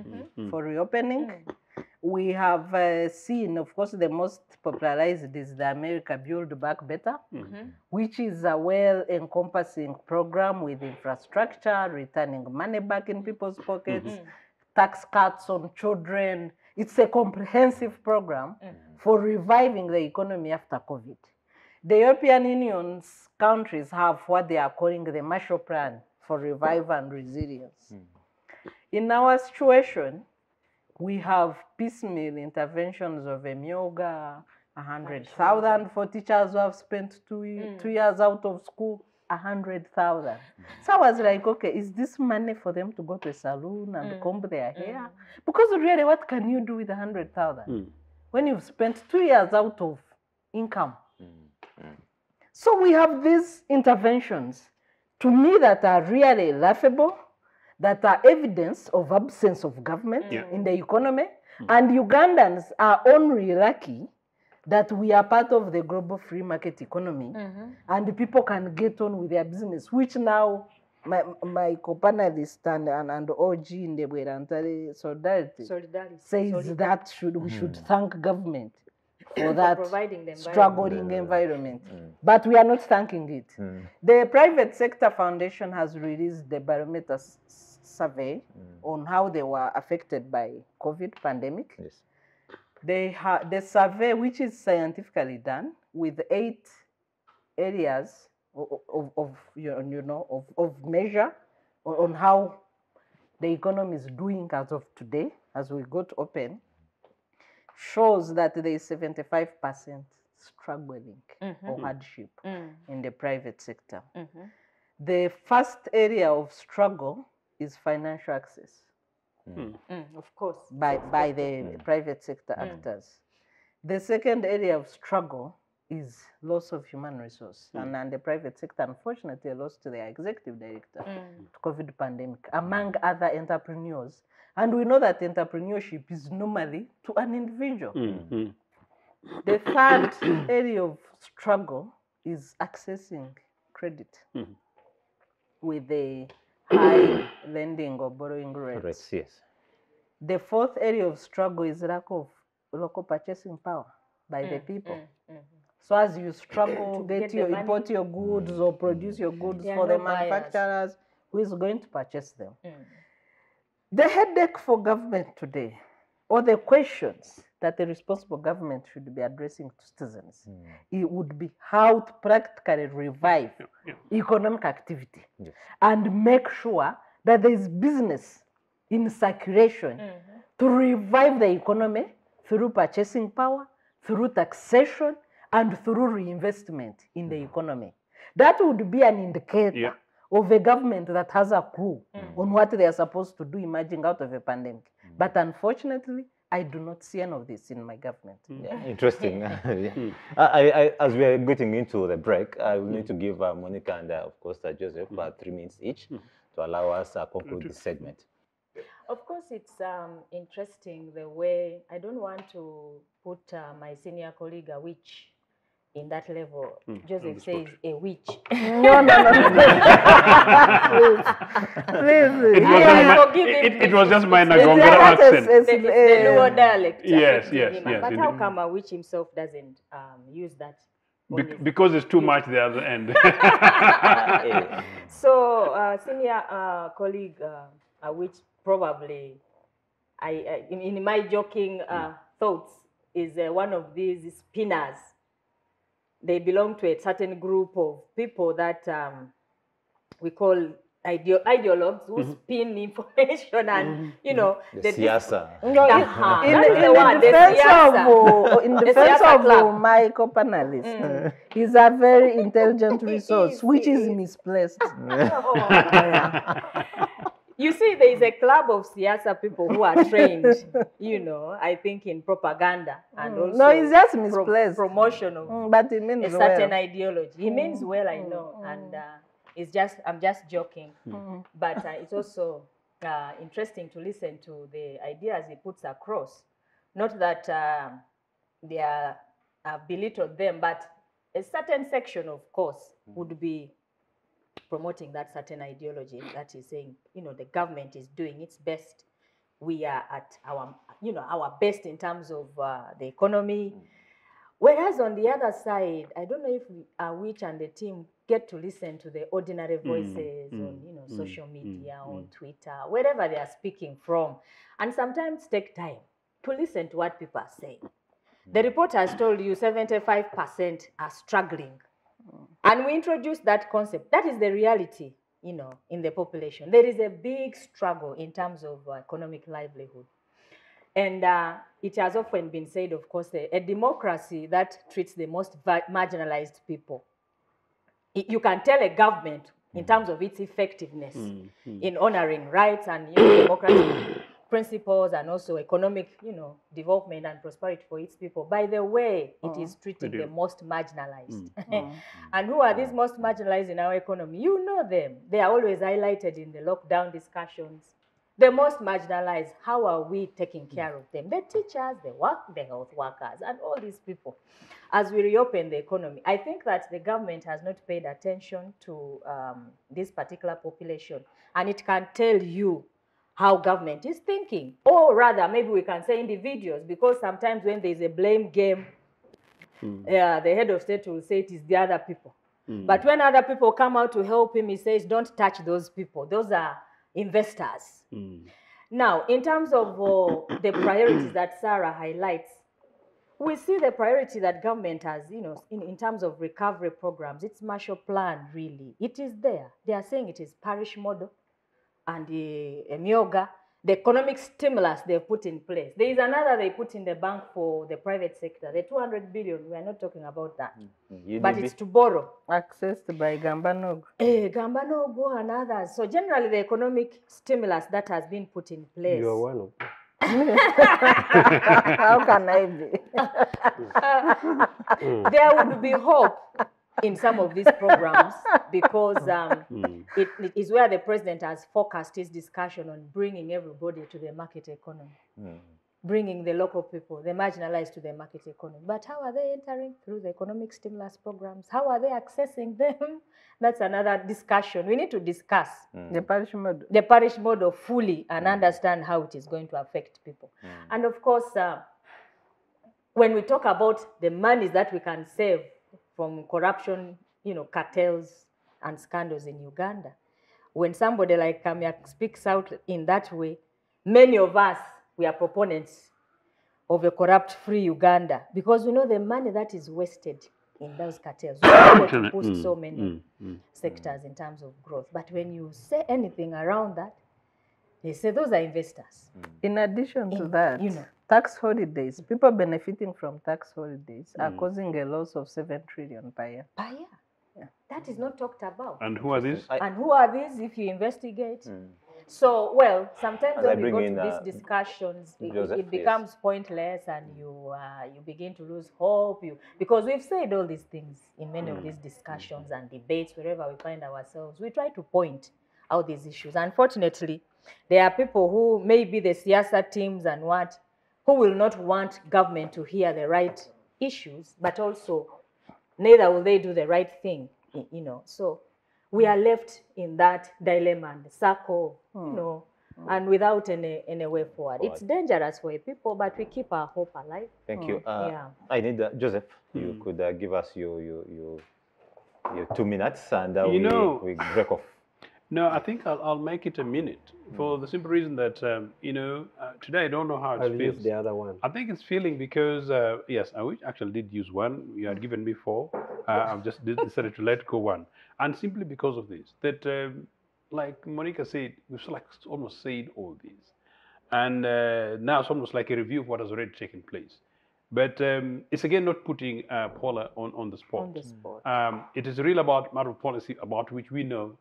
for reopening. We have seen, of course, the most popularized is the America Build Back Better, which is a well-encompassing program with infrastructure, returning money back in people's pockets, tax cuts on children. It's a comprehensive program for reviving the economy after COVID. The European Union's countries have what they are calling the Marshall Plan for revival and resilience. In our situation, we have piecemeal interventions of a myoga, 100,000 for teachers who have spent 2 years out of school, 100,000. So I was like, okay, is this money for them to go to a salon and comb their hair? Because really, what can you do with 100,000 when you've spent 2 years out of income? So we have these interventions, to me, that are really laughable, that are evidence of absence of government in the economy. And Ugandans are only lucky that we are part of the global free market economy and people can get on with their business, which now my co-panelist and OG in the Bwerantare Solidarity says that we should thank government for that providing the struggling environment. But we are not thanking it. The Private Sector Foundation has released the barometer survey on how they were affected by COVID pandemic. Yes. The survey, which is scientifically done with 8 areas of measure on how the economy is doing as of today, as we got open, shows that there is 75% struggling or hardship in the private sector. The first area of struggle is financial access of course. by the private sector actors. The second area of struggle is loss of human resource. And the private sector, unfortunately, lost to their executive director to COVID pandemic, among other entrepreneurs. And we know that entrepreneurship is normally to an individual. The third area of struggle is accessing credit with the high lending or borrowing rates. Yes. The fourth area of struggle is lack of local purchasing power by the people. So as you struggle, import your goods or produce your goods for the manufacturers, who is going to purchase them? The headache for government today, or the questions that the responsible government should be addressing to citizens, it would be how to practically revive economic activity and make sure that there is business in circulation to revive the economy through purchasing power, through taxation, and through reinvestment in the economy. That would be an indicator of a government that has a clue on what they are supposed to do emerging out of a pandemic. But unfortunately, I do not see any of this in my government. Interesting. As we are getting into the break, I will need to give Monicah and, of course, Joseph 3 minutes each to allow us to conclude this segment. Of course, it's interesting the way, I don't want to put my senior colleague Awich in that level. Joseph says a witch. No. Please. It was just my Nagongera accent. The lower dialect. Yes. But how come a witch himself doesn't use that? Because it's too much the other end. So, senior colleague Awich probably, in my joking thoughts, is one of these spinners. They belong to a certain group of people that we call ideologues who spin information and, you know, The siasa. No, that is the word, the in The defense siasa of club. my co-panelist, he's a very intelligent resource, which he is is. misplaced. You see, there is a club of siasa people who are trained, you know, I think in propaganda and also No, it's just misplaced. Promotion of But it means a certain well. ideology. He means well, I know, and I'm just joking, but it's also interesting to listen to the ideas he puts across. Not that they are belittled them, but a certain section, of course, would be promoting that certain ideology that is saying, you know, the government is doing its best. We are at our, you know, our best in terms of the economy. Whereas on the other side, I don't know if Awich and the team get to listen to the ordinary voices on, you know, social media, on Twitter, wherever they are speaking from, and sometimes take time to listen to what people are saying. The report has told you 75% are struggling. And we introduced that concept. That is the reality, you know, in the population. There is a big struggle in terms of economic livelihood. And it has often been said, of course, a democracy that treats the most marginalized people. You can tell a government in terms of its effectiveness in honoring rights and, you know, democratic principles and also economic, you know, development and prosperity for its people by the way it is treating the most marginalized. And who are these most marginalized in our economy? You know them. They are always highlighted in the lockdown discussions. The most marginalized, how are we taking care of them? The teachers, the health workers, and all these people. As we reopen the economy, I think that the government has not paid attention to this particular population, and it can tell you how government is thinking. Or rather, maybe we can say individuals, because sometimes when there's a blame game, the head of state will say it is the other people. But when other people come out to help him, he says, don't touch those people. Those are investors. Now, in terms of the priorities that Sarah highlights, we see the priority that government has, you know, in terms of recovery programs. It's Marshall Plan, really. It is there. They are saying it is parish model and the Myoga, the economic stimulus they've put in place. There is another they put in the bank for the private sector, the 200 billion. We are not talking about that. But it's to borrow. Accessed by Gambanog. Gambanog and others. So generally the economic stimulus that has been put in place. You are one of them. How can I be? There would be hope in some of these programs because it is where the president has focused his discussion on bringing everybody to the market economy, bringing the local people, the marginalized to the market economy. But how are they entering through the economic stimulus programs? How are they accessing them? That's another discussion. We need to discuss The parish model. the parish model fully and understand how it is going to affect people. And of course, when we talk about the money that we can save from corruption, you know, cartels and scandals in Uganda, when somebody like Kamya speaks out in that way, many of us, we are proponents of a corrupt-free Uganda because we know the money that is wasted in those cartels. We are able to boost so many sectors in terms of growth. But when you say anything around that, they say those are investors. In addition to that, you know, tax holidays, people benefiting from tax holidays are causing a loss of 7 trillion per year. Per year. That is not talked about. And who are these? And who are these if you investigate? So, well, sometimes As when I we go bring to in, these discussions, Joseph, it becomes pointless and you begin to lose hope. Because we've said all these things in many of these discussions and debates, wherever we find ourselves. We try to point out these issues. Unfortunately, there are people who may be the siasa teams and who will not want government to hear the right issues, but also neither will they do the right thing, you know. So we are left in that dilemma and circle, you know, and without any way forward. It's dangerous for people, but we keep our hope alive. Thank you. Yeah. I need Joseph. You could give us your 2 minutes, and we break off. No, I think I'll make it a minute for the simple reason that, today I don't know how it I'll feels. use the other one. I think it's feeling because, yes, I actually did use one. You had given me 4. I've just decided to let go one. And simply because of this, that like Monicah said, we've like almost said all these. And now it's almost like a review of what has already taken place. But it's again not putting Pollar on the spot. On the spot. It is really about matter of policy about which we know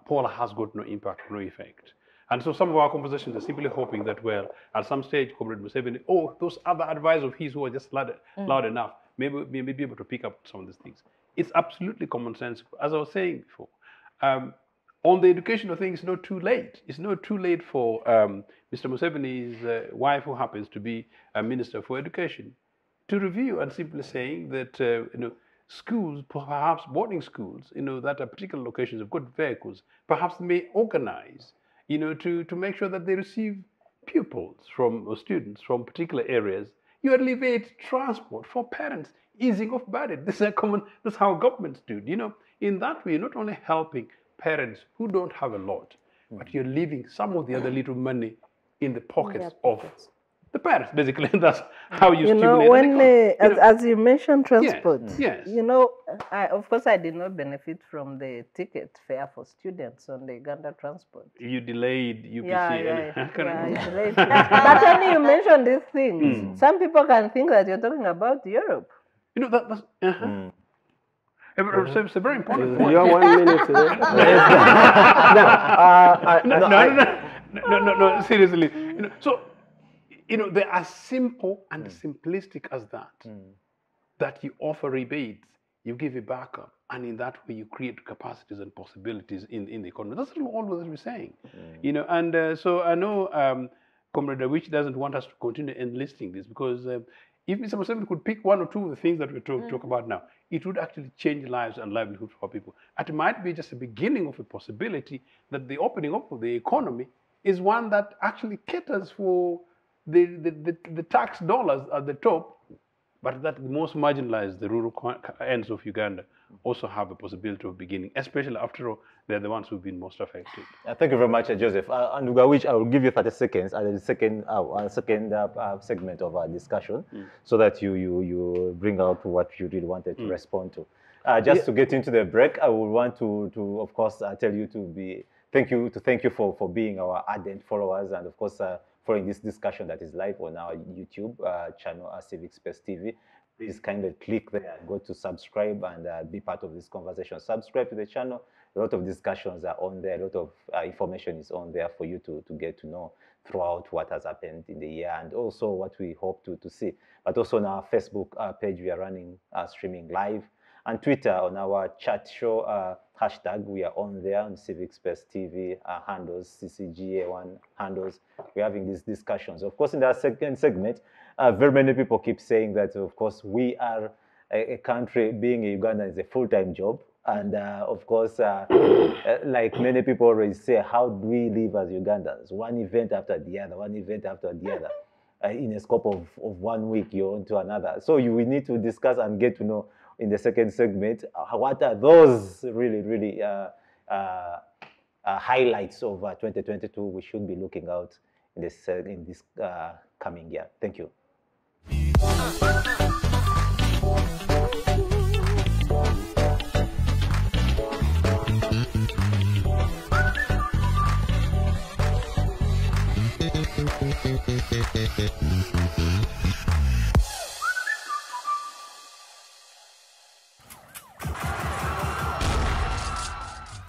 Pollar has got no impact, no effect. And so some of our conversations are simply hoping that, well, at some stage, Comrade Museveni, those other advisors of his who are just loud enough, maybe be able to pick up some of these things. It's absolutely common sense. As I was saying before, on the educational thing, it's not too late. It's not too late for Mr. Museveni's wife, who happens to be a minister for education, to review and simply saying that schools, perhaps boarding schools, that are particular locations have got vehicles, perhaps may organize, to make sure that they receive pupils or students from particular areas. You alleviate transport for parents, easing off burden. This is that's how governments do. In that way, you're not only helping parents who don't have a lot, but you're leaving some of the other little money in the pockets of the parents, basically. That's how you stimulate. When as you mentioned transport, yes. Of course I did not benefit from the ticket fare for students on the Uganda transport. You delayed UPC. Delayed. But when you mention these things, some people can think that you're talking about Europe. That's it's a very important point. You're 1 minute. No, seriously. So, they are simple and simplistic as that. That you offer rebates, you give a backup, and in that way you create capacities and possibilities in the economy. That's all what we're saying. And so I know Comrade Awich doesn't want us to continue enlisting this, because if Mr. Museveni could pick one or two of the things that we talk about now, it would actually change lives and livelihood for people. And it might be just a beginning of a possibility that the opening up of the economy is one that actually caters for the tax dollars at the top, but that the most marginalized, the rural ends of Uganda, also have a possibility of beginning, especially after all, they're the ones who've been most affected. Thank you very much, Joseph. And Awich, I will give you 30 seconds at the second segment of our discussion, so that you bring out what you really wanted to respond to. Just to get into the break, I would want to of course, tell you to thank you for being our ardent followers, and of course, following this discussion that is live on our YouTube channel, Civic Space TV. Please kindly click there and go to subscribe and be part of this conversation. Subscribe to the channel. A lot of discussions are on there. A lot of information is on there for you to get to know throughout what has happened in the year, and also what we hope to see. But also on our Facebook page, we are running streaming live, and Twitter on our chat show hashtag. We are on there on Civic Space TV handles, CCGA1 handles. We're having these discussions. Of course, in that second segment, very many people keep saying that, of course, we are a country, being a Uganda is a full-time job. And of course, like many people always say, how do we live as Ugandans? One event after the other, one event after the other. In a scope of 1 week, you're on to another. So we need to discuss and get to know in the second segment what are those really highlights of 2022 we should be looking out in this coming year. Thank you.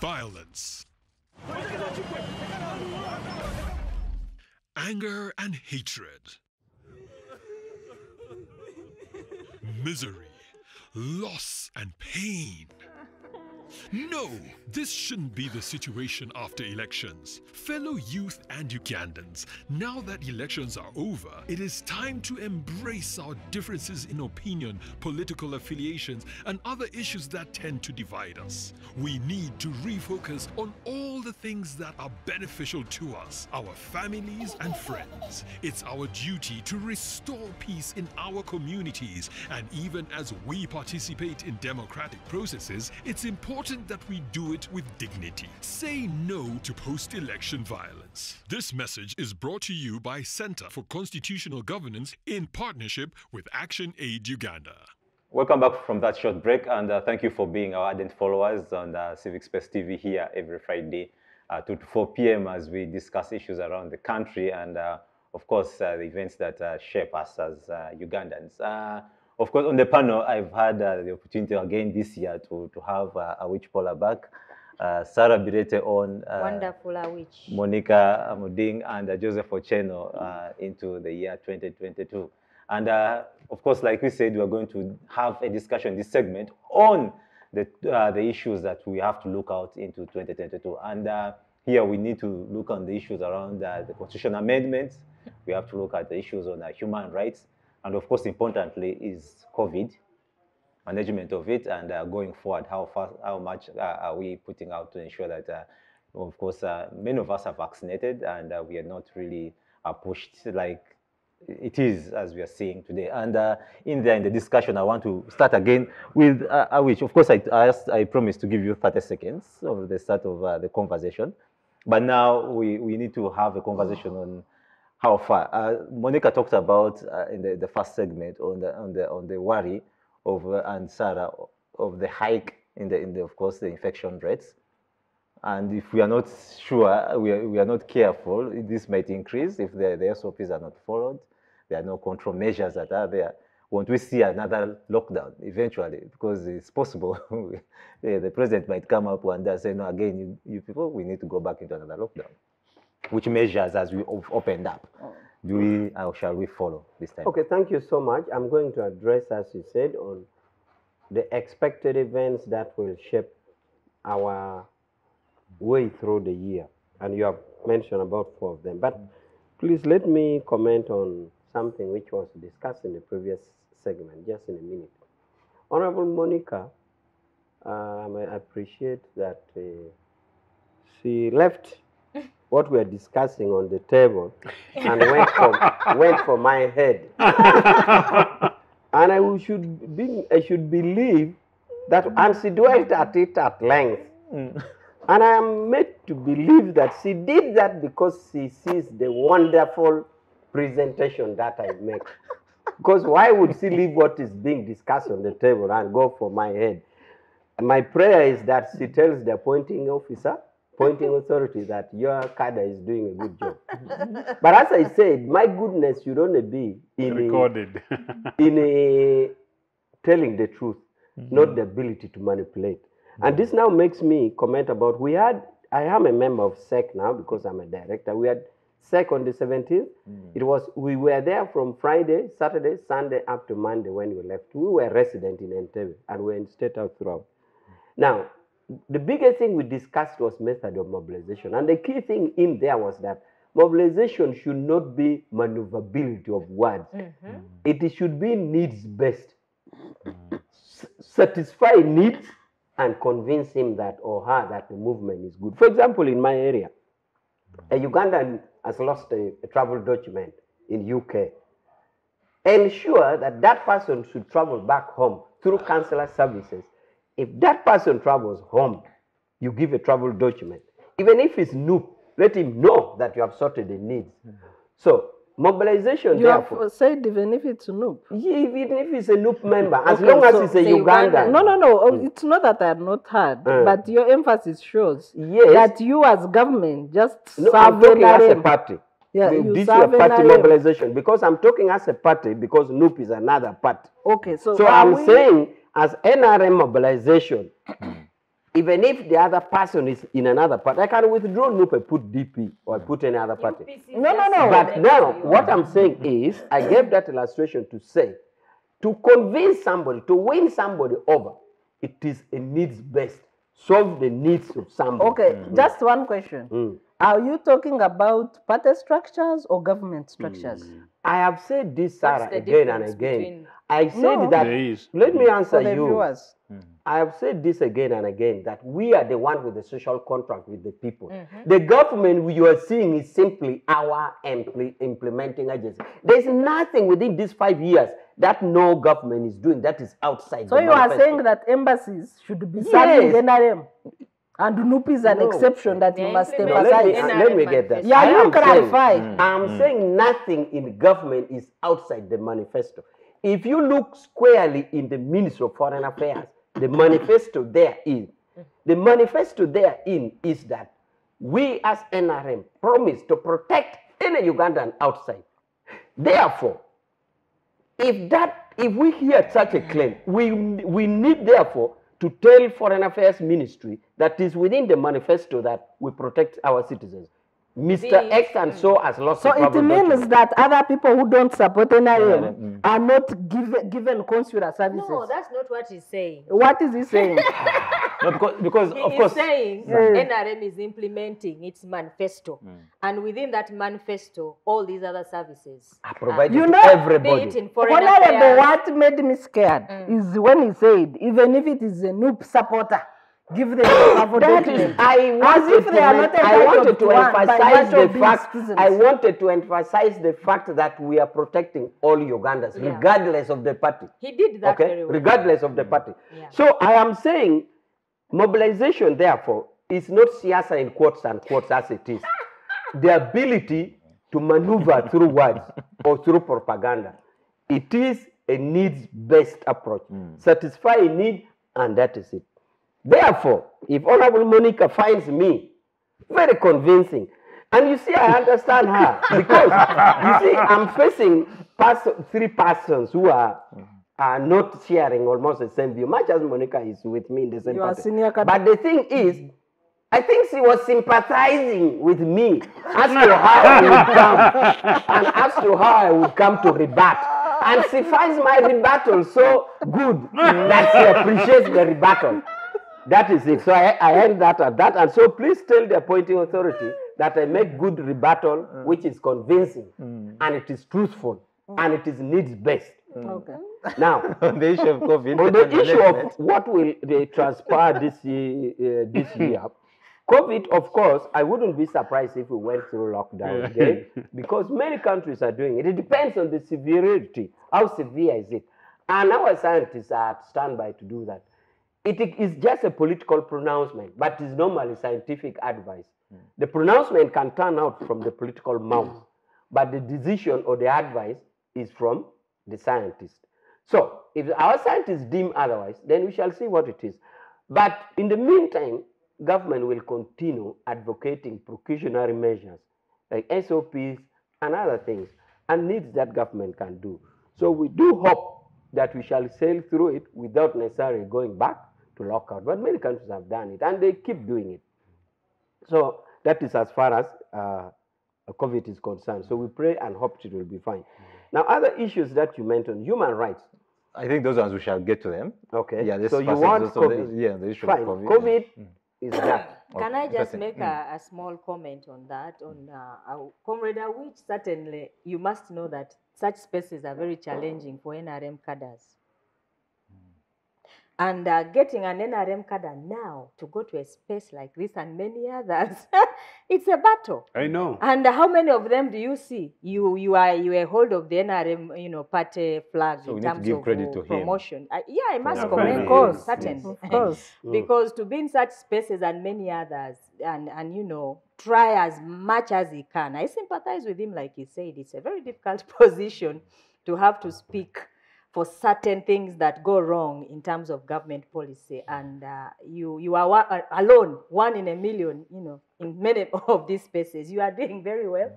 Violence, anger and hatred, misery, loss and pain. No, this shouldn't be the situation after elections. Fellow youth and Ugandans, now that elections are over, it is time to embrace our differences in opinion, political affiliations, and other issues that tend to divide us. We need to refocus on all the things that are beneficial to us, our families and friends. It's our duty to restore peace in our communities, and even as we participate in democratic processes, it's important that we do it with dignity. Say no to post-election violence. This message is brought to you by Center for Constitutional Governance in partnership with Action Aid Uganda. Welcome back from that short break, and thank you for being our ardent followers on Civic Space TV here every Friday 2 to 4 p.m. as we discuss issues around the country and, of course, the events that shape us as Ugandans. Of course, on the panel, I've had the opportunity again this year to have Awich Pollar back, Sarah Bireete on, Wonderful, Awich. Monicah, Amoding, and Joseph Ochieno into the year 2022. And of course, like we said, we're going to have a discussion, this segment, on the issues that we have to look out into 2022. And here we need to look on the issues around the constitutional amendments. We have to look at the issues on human rights. And of course, importantly, is COVID, management of it, and going forward, how much are we putting out to ensure that, of course, many of us are vaccinated and we are not really pushed like it is as we are seeing today. And in the discussion, I want to start again with Awich. Of course, I promised to give you 30 seconds of the start of the conversation, but now we need to have a conversation on how far. Monicah talked about in the first segment on the worry of and Sarah of the hike in the of course the infection rates, and if we are not sure, we are not careful, this might increase if the SOPs are not followed. There are no control measures that are there. Won't we see another lockdown eventually? Because it's possible the president might come up one day and say, no, again, you people, we need to go back into another lockdown. Which measures, as we opened up, do we or shall we follow this time? Okay, thank you so much. I'm going to address, as you said, on the expected events that will shape our way through the year. And you have mentioned about 4 of them. But please let me comment on something which was discussed in the previous segment, just in a minute. Honorable Monicah, I appreciate that she left what we are discussing on the table and went for my head. And I should believe that, and she dwelt at it at length. And I am made to believe that she did that because she sees the wonderful presentation that I make. Because why would she leave what is being discussed on the table and go for my head? My prayer is that she tells the appointing officer, appointing authority, that your cadre is doing a good job. But as I said, my goodness should only be recorded. in telling the truth, not the ability to manipulate. And this now makes me comment about, I am a member of SEC now because I'm a director. We had SEC on the 17th. We were there from Friday, Saturday, Sunday, up to Monday when we left. We were resident in Entebbe and we were in State House throughout. Now, the biggest thing we discussed was method of mobilization. And the key thing in there was that mobilization should not be maneuverability of words. It should be needs-based. Satisfy needs and convince him that or her that the movement is good. For example, in my area, a Ugandan has lost a travel document in UK. Ensure that that person should travel back home through consular services. If that person travels home, you give a travel document. Even if it's noob, let him know that you have sorted the needs. So mobilization, You therefore, have said even if it's a noob. even if he's a noob member, as long as he's a Ugandan. No. It's not that I have not heard, but your emphasis shows Yes. that you as government just No, serve I'm talking as a NRM. party. Yeah, you This is serve a party NRM. mobilization because I'm talking as a party because NUP is another party. Okay, so So are I'm we- saying as NRM mobilization, even if the other person is in another party, I can withdraw NUP and put DP or put any other party. No. But now, what I'm saying is, I gave that illustration to say, to convince somebody, to win somebody over, it is a needs-based. Solve the needs of somebody. Okay, just one question. Are you talking about party structures or government structures? I have said this, Sarah, the again and difference again. between- I said No. that, There is. let me answer For the you. viewers. I have said this again and again, that we are the one with the social contract with the people. The government you are seeing is simply our implementing agency. There's nothing within these 5 years that no government is doing that is outside So the you are manifesto. saying that embassies should be serving Yes. NRM, and NUP is an No. exception that you They're must No, implementing emphasize. let me get that. Yeah, I you am clarify. I'm saying nothing in government is outside the manifesto. If you look squarely in the Ministry of Foreign Affairs, the manifesto therein is that we as NRM promise to protect any Ugandan outside. Therefore, if we hear such a claim, we need therefore to tell Foreign Affairs Ministry that is within the manifesto that we protect our citizens. Mr. X and so has lost the So it means that other people who don't support NRM are not given consular services. No, that's not what he's saying. What is he saying? No, because of course, He's saying NRM is implementing its manifesto, and within that manifesto, all these other services are provided you to know, everybody. be it in foreign affairs. What made me scared is when he said, even if it is a noob supporter, give them a document. I wanted to emphasize the fact. I wanted to emphasize the fact that we are protecting all Ugandans, regardless of the party. He did that very well. Regardless of the party. Yeah. So I am saying, mobilization, therefore, is not siyasa in quotes and quotes as it is. The ability to maneuver through words or through propaganda. It is a needs-based approach. Satisfy a need, and that is it. Therefore, if Honorable Monicah finds me very convincing, and you see, I understand her, because you see, I'm facing three persons who are not sharing almost the same view, much as Monicah is with me in the same party. But the thing is, I think she was sympathizing with me as to how I would come, and as to how I would come to rebut. And she finds my rebuttal so good that she appreciates the rebuttal. That is it. So I end that at that. And so please tell the appointing authority that I make good rebuttal, which is convincing, and it is truthful, and it is needs-based. Okay. Now, on the issue of COVID, on the issue of what will they transpire this year, COVID, of course, I wouldn't be surprised if we went through lockdown again, because many countries are doing it. It depends on the severity. How severe is it? And our scientists are at standby to do that. It is just a political pronouncement, but it's normally scientific advice. The pronouncement can turn out from the political mouth, but the decision or the advice is from the scientist. So, if our scientists deem otherwise, then we shall see what it is. But in the meantime, government will continue advocating precautionary measures like SOPs and other things, and needs that government can do. So we do hope that we shall sail through it without necessarily going back to lockout. But many countries have done it, and they keep doing it. So that is as far as COVID is concerned. So we pray and hope it will be fine. Now, other issues that you mentioned, human rights. I think those ones we shall get to them. Okay. Yeah. So you want COVID? The issue fine. of COVID. COVID is that. Can I just make a small comment on that? On Comrade Awich, certainly you must know that such spaces are very challenging for NRM cadres. And getting an NRM cadre now to go to a space like this and many others, it's a battle. I know. And how many of them do you see? You are hold of the NRM, party flag So in we need to terms give of credit to him. promotion. I must Yeah, commend of course, him, certainly. Of course. Because to be in such spaces and many others, and try as much as he can. I sympathize with him, like he said. It's a very difficult position to have to speak for certain things that go wrong in terms of government policy, and you are alone, one in a million, in many of these spaces. You are doing very well,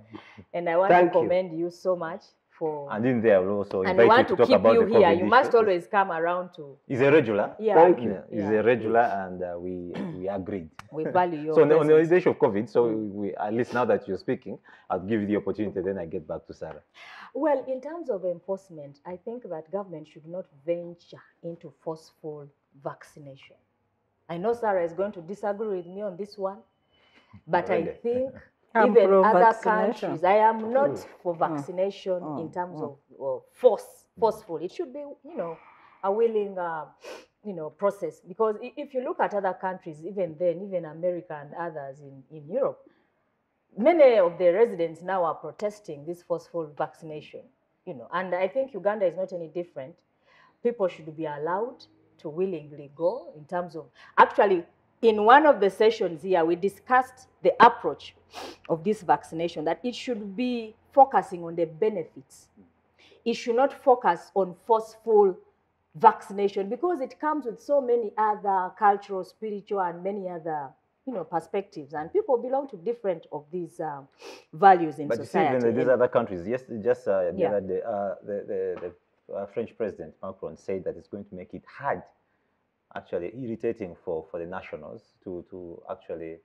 and I want to commend you so much for. And in there, we'll also and we invite want you to to talk keep about you the here. COVID You must issue. always come around to. He's a regular. Yeah. Thank you. Yeah, he's a regular, and we agreed. We value your So on the presence. issue of COVID, so we, at least now that you're speaking, I'll give you the opportunity, then I get back to Sarah. Well, in terms of enforcement, I think that government should not venture into forceful vaccination. I know Sarah is going to disagree with me on this one, but I think I'm even other pro-vaccination. countries, I am not for vaccination in terms of forceful. It should be, a willing, process. Because if you look at other countries, even America and others in Europe, many of the residents now are protesting this forceful vaccination, and I think Uganda is not any different. People should be allowed to willingly go in terms of, actually, in one of the sessions here, we discussed the approach of this vaccination, that it should be focusing on the benefits. It should not focus on forceful vaccination, because it comes with so many other cultural, spiritual, and many other perspectives, and people belong to different of these values in But society. you see, even in these other countries, yes, just the Yeah. other day, the French President Macron said that it's going to make it hard, actually irritating for the nationals to actually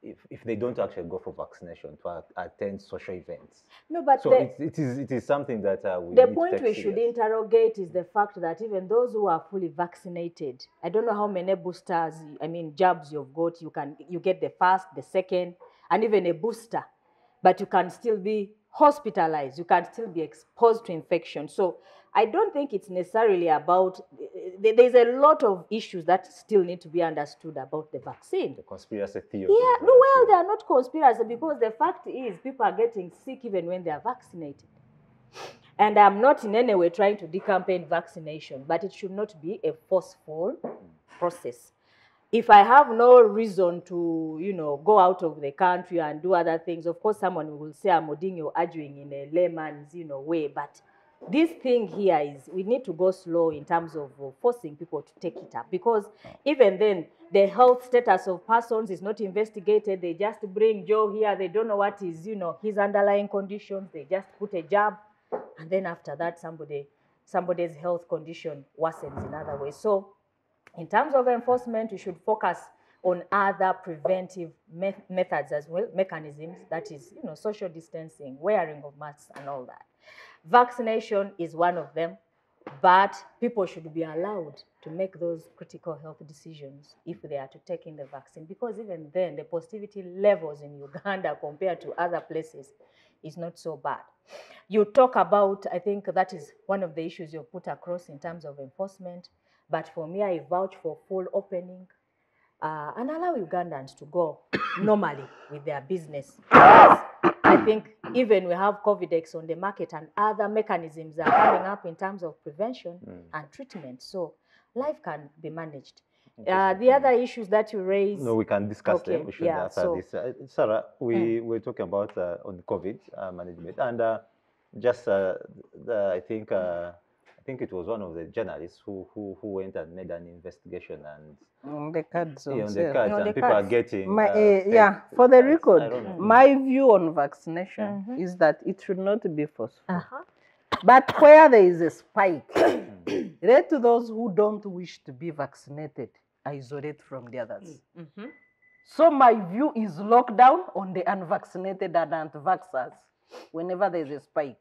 if they don't actually go for vaccination to attend social events. No, but so it is something that we the need point to take we serious. should interrogate is the fact that even those who are fully vaccinated, I don't know how many boosters, jabs you've got, you get the first, the second, and even a booster, but you can still be hospitalized, you can still be exposed to infection. So I don't think it's necessarily about, there's a lot of issues that still need to be understood about the vaccine. The conspiracy theory. Yeah, no, well, they are not conspiracy, because the fact is people are getting sick even when they are vaccinated. And I'm not in any way trying to decampaign vaccination, but it should not be a forceful process. If I have no reason to, go out of the country and do other things, of course, someone will say Amoding, you're arguing in a layman's, way. But this thing here is we need to go slow in terms of forcing people to take it up, because even then, the health status of persons is not investigated. They just bring Joe here. They don't know what is, his underlying conditions. They just put a jab, and then after that, somebody's health condition worsens in other ways. So, in terms of enforcement, we should focus on other preventive methods as well, mechanisms, that is, social distancing, wearing of masks and all that. Vaccination is one of them, but people should be allowed to make those critical health decisions if they are to take in the vaccine, because even then, the positivity levels in Uganda compared to other places is not so bad. You talk about, I think that is one of the issues you've put across in terms of enforcement. But for me, I vouch for full opening and allow Ugandans to go normally with their business. I think even we have COVID-X on the market and other mechanisms are coming up in terms of prevention and treatment. So life can be managed. The other issues that you raise. No, we can discuss them. We should after this. Sarah, we're talking about on COVID management, and I think it was one of the journalists who went and made an investigation and on the cards. On the cards, and people are getting for the record, my view on vaccination is that it should not be forceful. But where there is a spike, let those who don't wish to be vaccinated isolate from the others. So my view is lockdown on the unvaccinated and anti-vaxxers whenever there is a spike.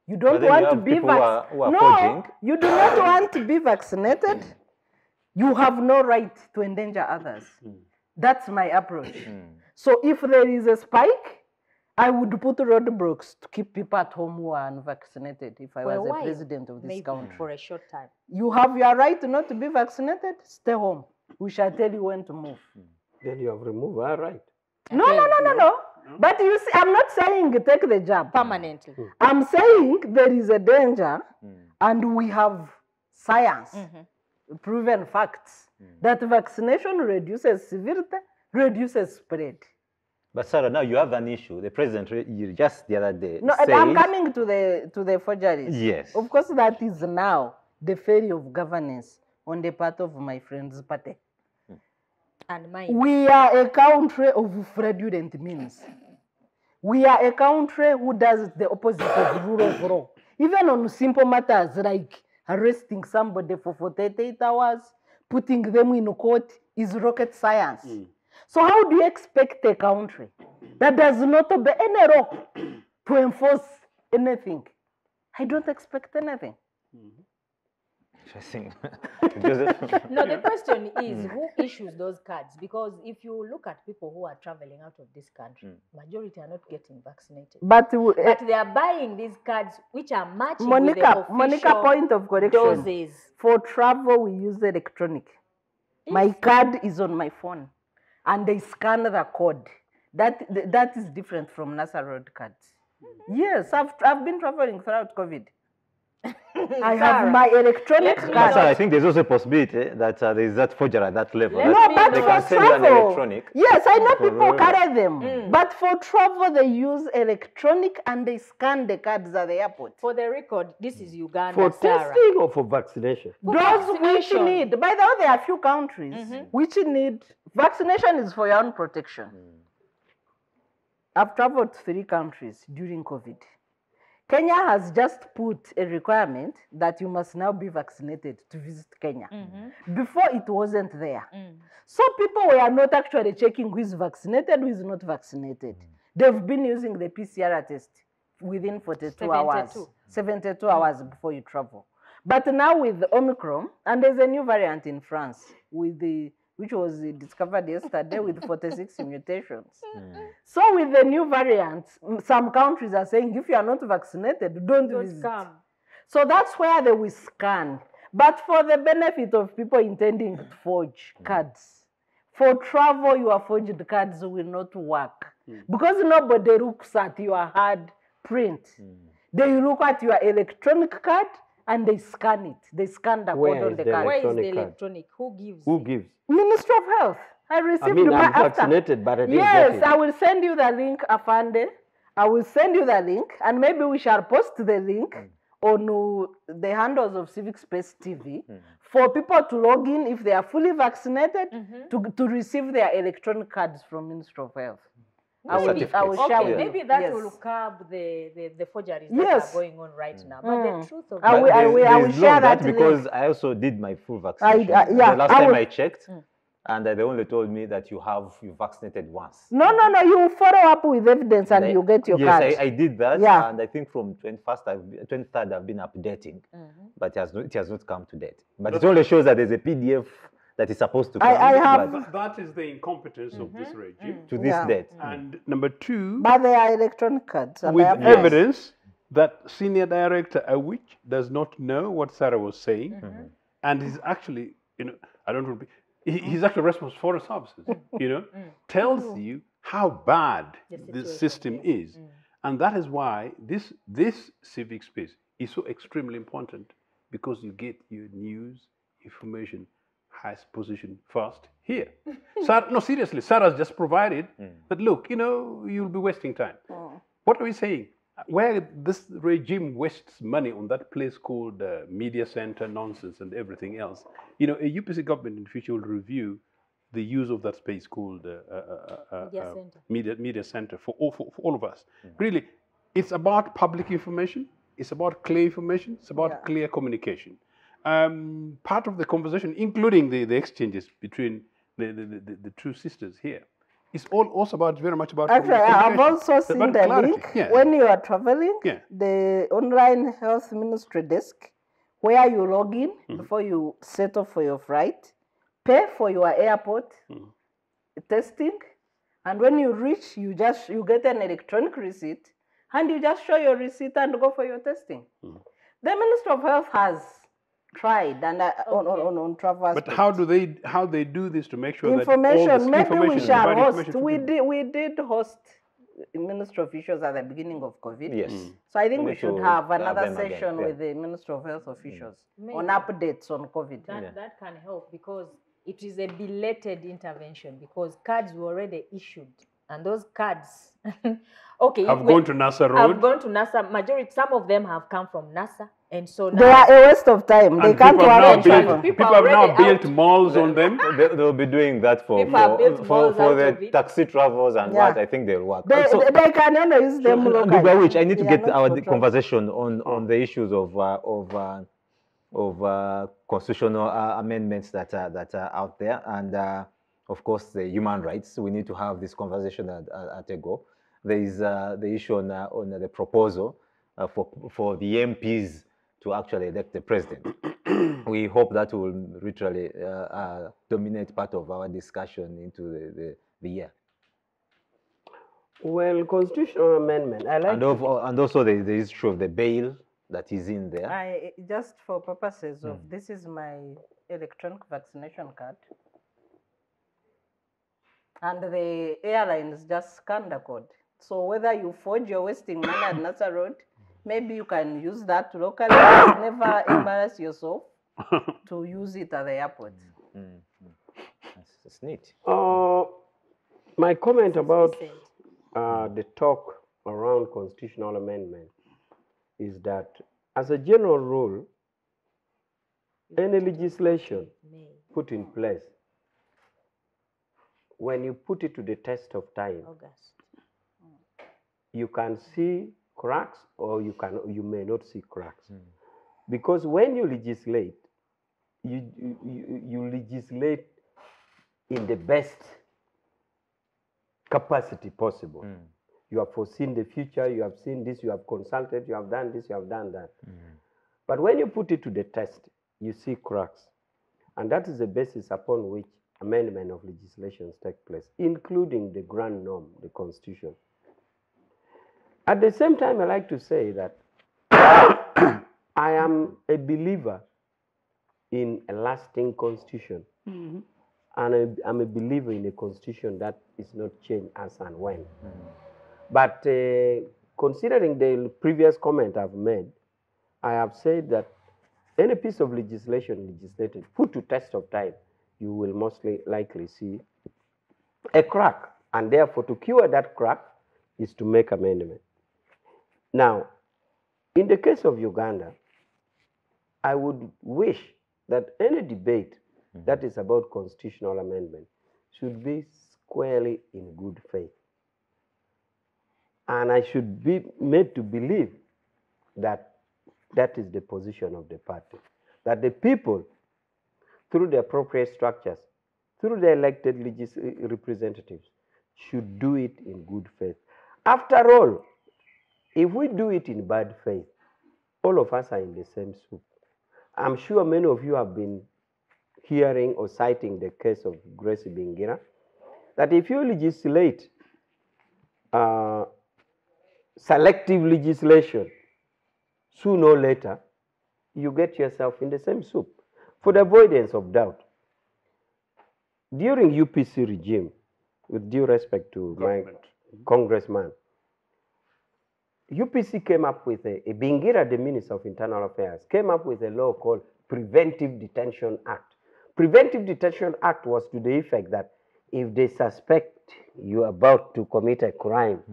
You don't want to be vaccinated. No, you do not want to be vaccinated. You have no right to endanger others. That's my approach. So if there is a spike, I would put roadblocks to keep people at home who are unvaccinated if I was the president of this country. For a short time. You have your right not to be vaccinated, stay home. We shall tell you when to move. Then you have removed our right. No. But you see, I'm not saying take the jab permanently. I'm saying there is a danger, and we have science, proven facts, that vaccination reduces severity, reduces spread. But Sarah, now you have an issue. The president, just the other day, said, I'm coming to the forgeries. Yes. Of course, that is now the failure of governance on the part of my friend's party. And mine. We are a country of fraudulent means. We are a country who does the opposite of rule of law. Even on simple matters like arresting somebody for 48 hours, putting them in court is rocket science. So how do you expect a country that does not obey any law to enforce anything? I don't expect anything. Interesting. No, the question is who issues those cards? Because if you look at people who are traveling out of this country, majority are not getting vaccinated. But they are buying these cards which are matching with the official Monicah, point of correction. Doses. For travel, we use electronic. My card is on my phone, and they scan the code. That is different from NASA road cards. Yes, I've been traveling throughout COVID. I have my electronic Let me card. So I think there's also a possibility that there is that forgery at that level. Let that me but they for can send you an travel, electronic. yes, I know for people real. carry them. But for travel, they use electronic and they scan the cards at the airport. For the record, this is Uganda, For Sarah. testing or for vaccination? For Those which vaccination. need, by the way, there are a few countries which need, vaccination is for your own protection. I've traveled to 3 countries during COVID. Kenya has just put a requirement that you must now be vaccinated to visit Kenya. Before it wasn't there. So people were not actually checking who is vaccinated, who is not vaccinated. They've been using the PCR test within 42 hours. 72 hours before you travel. But now with the Omicron, and there's a new variant in France with which was discovered yesterday with 46 mutations. So with the new variants, some countries are saying if you are not vaccinated, don't visit. Come. So that's where they will scan. But for the benefit of people intending to forge cards, for travel, your forged cards will not work. Because nobody looks at your hard print. They look at your electronic card and they scan it. They scan the Where code on is the the card. Where is the Electronic card. electronic? Who gives? Who it? gives? Ministry of Health. I received I mean, my I'm vaccinated, but I didn't Yes, get it. I will send you the link, Afande. I will send you the link, and maybe we shall post the link on the handles of Civic Space TV for people to log in if they are fully vaccinated to receive their electronic cards from Ministry of Health. I will share with you. Maybe that Yes. will curb the forgeries Yes. that are going on right now. But the truth of I it will- I There's- will there's share not that because link. I also did my full vaccination. yeah, the last I time will- I checked, and they only told me that you vaccinated once. No, you follow up with evidence and you get your card. Yes, I did that, Yeah. and I think from 23rd I've been updating, but it has not come to date. But it only shows that there's a PDF that is supposed to come I have- but That is the incompetence of this regime. to this Yeah. date. And number 2, But they are electronic cards. And with they have evidence that Senior Director Awich does not know what Sarah was saying, and he's actually, I don't want to be, he's actually responsible for the services, tells you how bad this system is. And that is why this civic space is so extremely important, because you get your news, information, has positioned first here. Sarah, no, seriously, Sarah's just provided that, look, you'll be wasting time. What are we saying? Where this regime wastes money on that place called media center nonsense and everything else, a UPC government in the future will review the use of that space called media center for all of us. Really, it's about public information. It's about clear information. It's about clear communication. Part of the conversation, including the exchanges between the two sisters here, is also very much about Actually, I've communication. also seen About the clarity. link Yeah. when you are traveling, Yeah. the online health ministry desk, where you log in before you set off for your flight, pay for your airport testing, and when you reach, you get an electronic receipt, and you just show your receipt and go for your testing. The Ministry of Health has tried and on travel. But how they do this to make sure Information, that all this maybe information we is shall provided host. information to people? We did host Ministry officials at the beginning of COVID. Yes. So I think we need should to have have another them again, session yeah. with the Ministry of Health officials on Maybe. updates on COVID. That can help, because it is a belated intervention, because cards were already issued, and those cards Have gone to NASA Road. Have gone to NASA. Majority, some of them have come from NASA, and so now They are a waste of time. They And can't people have work now and travel. built, people have now already built out. malls on them. They'll be doing that for People have built malls out the of it. taxi travels and Yeah. what I think they'll work. They can only use them locally. Which I need to They are get not our for travel. conversation on the issues of constitutional amendments that are out there, and of course the human rights. We need to have this conversation at a go. There is the issue on the proposal for the MPs to actually elect the president. We hope that will literally dominate part of our discussion into the year. Well, constitutional amendment. I like. And also the issue of the bail that is in there. Just for purposes of this is my electronic vaccination card, and the airlines just scan the code. So whether you forge, you're wasting money at NASA Road. maybe you can use that locally. Never embarrass yourself to use it at the airport. That's neat. My comment about recent. the talk around constitutional amendment is that, as a general rule, any legislation May, put in place, when you put it to the test of time, August. you can see cracks or you may not see cracks. Because when you legislate, you legislate in the best capacity possible. You have foreseen the future, you have seen this, you have consulted, you have done this, you have done that. But when you put it to the test, you see cracks. And that is the basis upon which amendment of legislations take place, including the grand norm, the Constitution. At the same time, I like to say that I am a believer in a lasting Constitution. And I'm a believer in a Constitution that is not changed as and when. But considering the previous comment I've made, I have said that any piece of legislation legislated, put to test of time, you will most likely see a crack. And therefore, to cure that crack is to make amendment. Now, in the case of Uganda, I would wish that any debate that is about constitutional amendment should be squarely in good faith. And I should be made to believe that that is the position of the party. That the people, through the appropriate structures, through the elected representatives, should do it in good faith. After all, if we do it in bad faith, all of us are in the same soup. I'm sure many of you have been hearing or citing the case of Grace Bingira, that if you legislate selective legislation, sooner or later, you get yourself in the same soup. For the avoidance of doubt, during UPC regime, with due respect to my congressman, UPC came up with a Bingira, the Minister of Internal Affairs, came up with a law called Preventive Detention Act. Preventive Detention Act was to the effect that if they suspect you are about to commit a crime,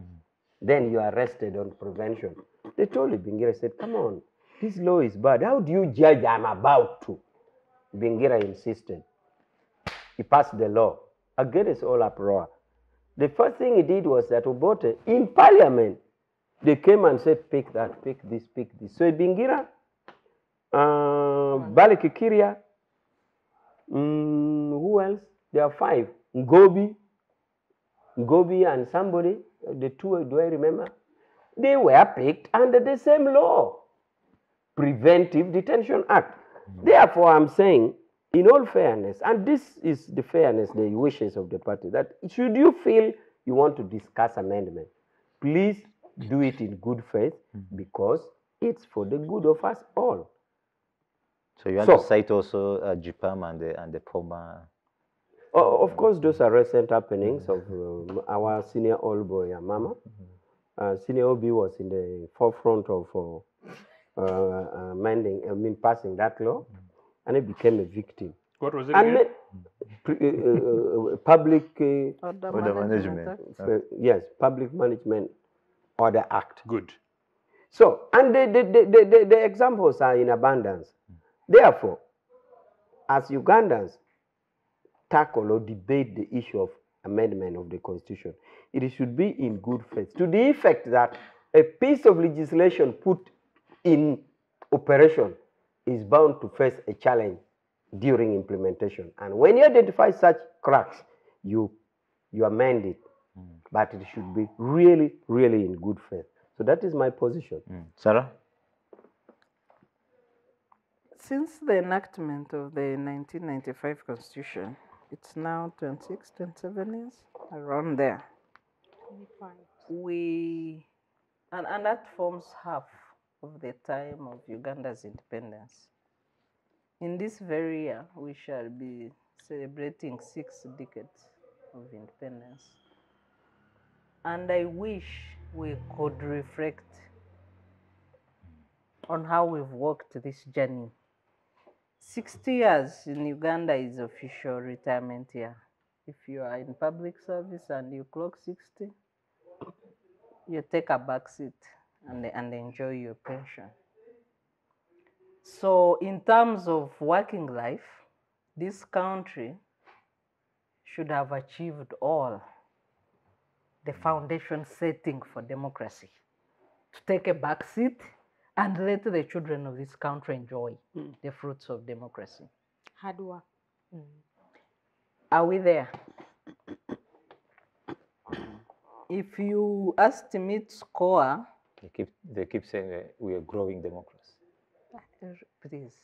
then you are arrested on prevention. They told Bingira, said, come on, this law is bad. How do you judge I'm about to? Bingira insisted. He passed the law against all uproar. The first thing he did was that Obote, in parliament, they came and said, pick that, pick this, pick this. So Bingira, Bale Kikiria, who else? There are 5. Ngobi and somebody, the 2, do I remember? They were picked under the same law, Preventive Detention Act. Therefore, I'm saying, in all fairness, and this is the fairness, the wishes of the party, that should you feel you want to discuss amendment, please do it in good faith, because it's for the good of us all. So you want to cite also JPAM and the former... Of course, those are recent happenings of our senior old boy, Mama. Senior Obi was in the forefront of passing that law, and he became a victim. What was it again? Public Order management. Yes, Public Management Order Act. Good. So, and the examples are in abundance. Therefore, as Ugandans tackle or debate the issue of amendment of the Constitution, it should be in good faith, to the effect that a piece of legislation put in operation is bound to face a challenge during implementation. And when you identify such cracks, you amend it. But it should be really, really in good faith. So that is my position. Sarah? Since the enactment of the 1995 Constitution, it's now 26, 27 years, around there. 25. And that forms half of the time of Uganda's independence. In this very year, we shall be celebrating 6 decades of independence. And I wish we could reflect on how we've walked this journey. 60 years in Uganda is official retirement year. If you are in public service and you clock 60, you take a back seat and enjoy your pension. So in terms of working life, this country should have achieved all the foundation setting for democracy, to take a back seat and let the children of this country enjoy the fruits of democracy. Hard work. Are we there? If you estimate score, They keep saying we are growing democracy. please.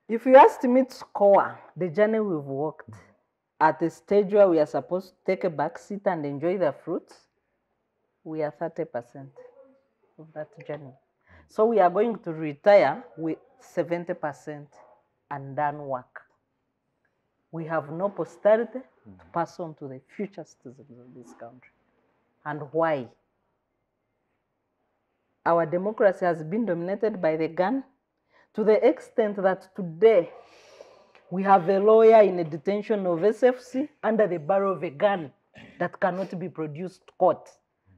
If you estimate score, the journey we've walked, at the stage where we are supposed to take a back seat and enjoy the fruits, we are 30% of that journey. So we are going to retire with 70% undone work. We have no posterity to pass on to the future citizens of this country. And why? Our democracy has been dominated by the gun to the extent that today we have a lawyer in a detention of SFC under the barrel of a gun that cannot be produced to court.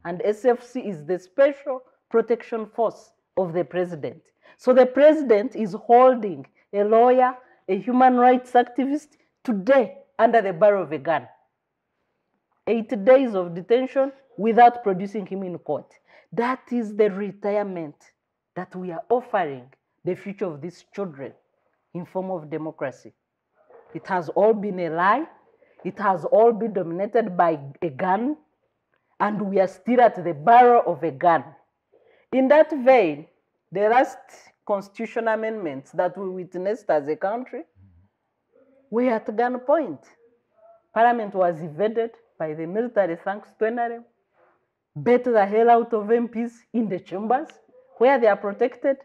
And SFC is the special protection force of the president. So the president is holding a lawyer, a human rights activist today under the barrel of a gun. 8 days of detention without producing him in court. That is the retirement that we are offering the future of these children in form of democracy. It has all been a lie. It has all been dominated by a gun, and we are still at the barrel of a gun. In that vein, the last constitutional amendments that we witnessed as a country were at gunpoint. Parliament was invaded by the military thanks to NRM, beat the hell out of MPs in the chambers where they are protected,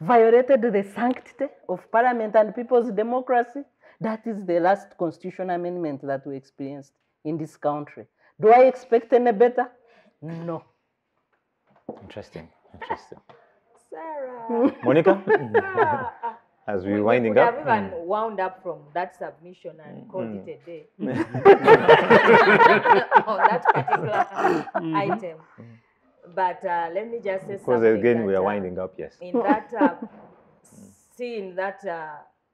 violated the sanctity of Parliament and people's democracy. That is the last constitutional amendment that we experienced in this country. Do I expect any better? No. Interesting, interesting. Sarah. Monicah, as we're winding we up. have even wound up from that submission and called it a day on that particular item. But let me just say Because something. again, we are winding up, yes. In that scene that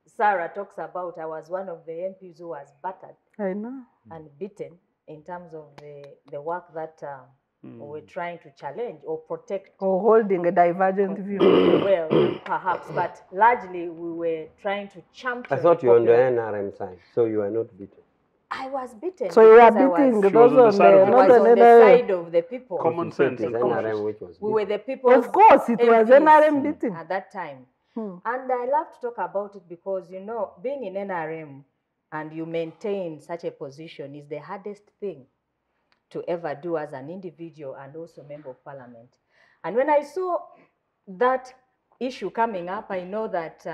Sarah talks about, I was one of the MPs who was battered I know. and beaten in terms of the work that we were trying to challenge or protect. Or holding a divergent view. Well, perhaps, but largely we were trying to champion. I thought you were on the popular- NRM side, so you were not beaten. I was beaten. So you are because I beating was- those on the on side of the the- I was not on on the side of the people. Common sense It is and NRM conscious. which was We were beaten. the people. Of course, it was NRM beating. At that time. And I love to talk about it because, you know, being in NRM and you maintain such a position is the hardest thing to ever do as an individual and also member of parliament. And when I saw that issue coming up, I know that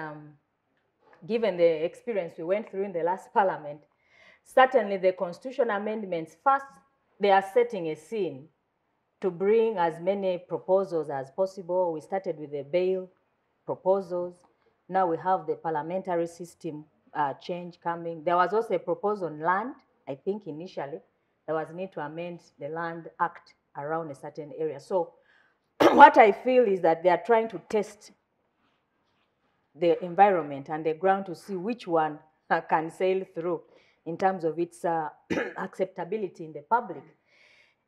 given the experience we went through in the last parliament, certainly the constitution amendments, first, they are setting a scene to bring as many proposals as possible. We started with the bail proposals. Now we have the parliamentary system change coming. There was also a proposal on land, I think initially, there was a need to amend the Land Act around a certain area. So what I feel is that they are trying to test the environment and the ground to see which one can sail through in terms of its acceptability in the public.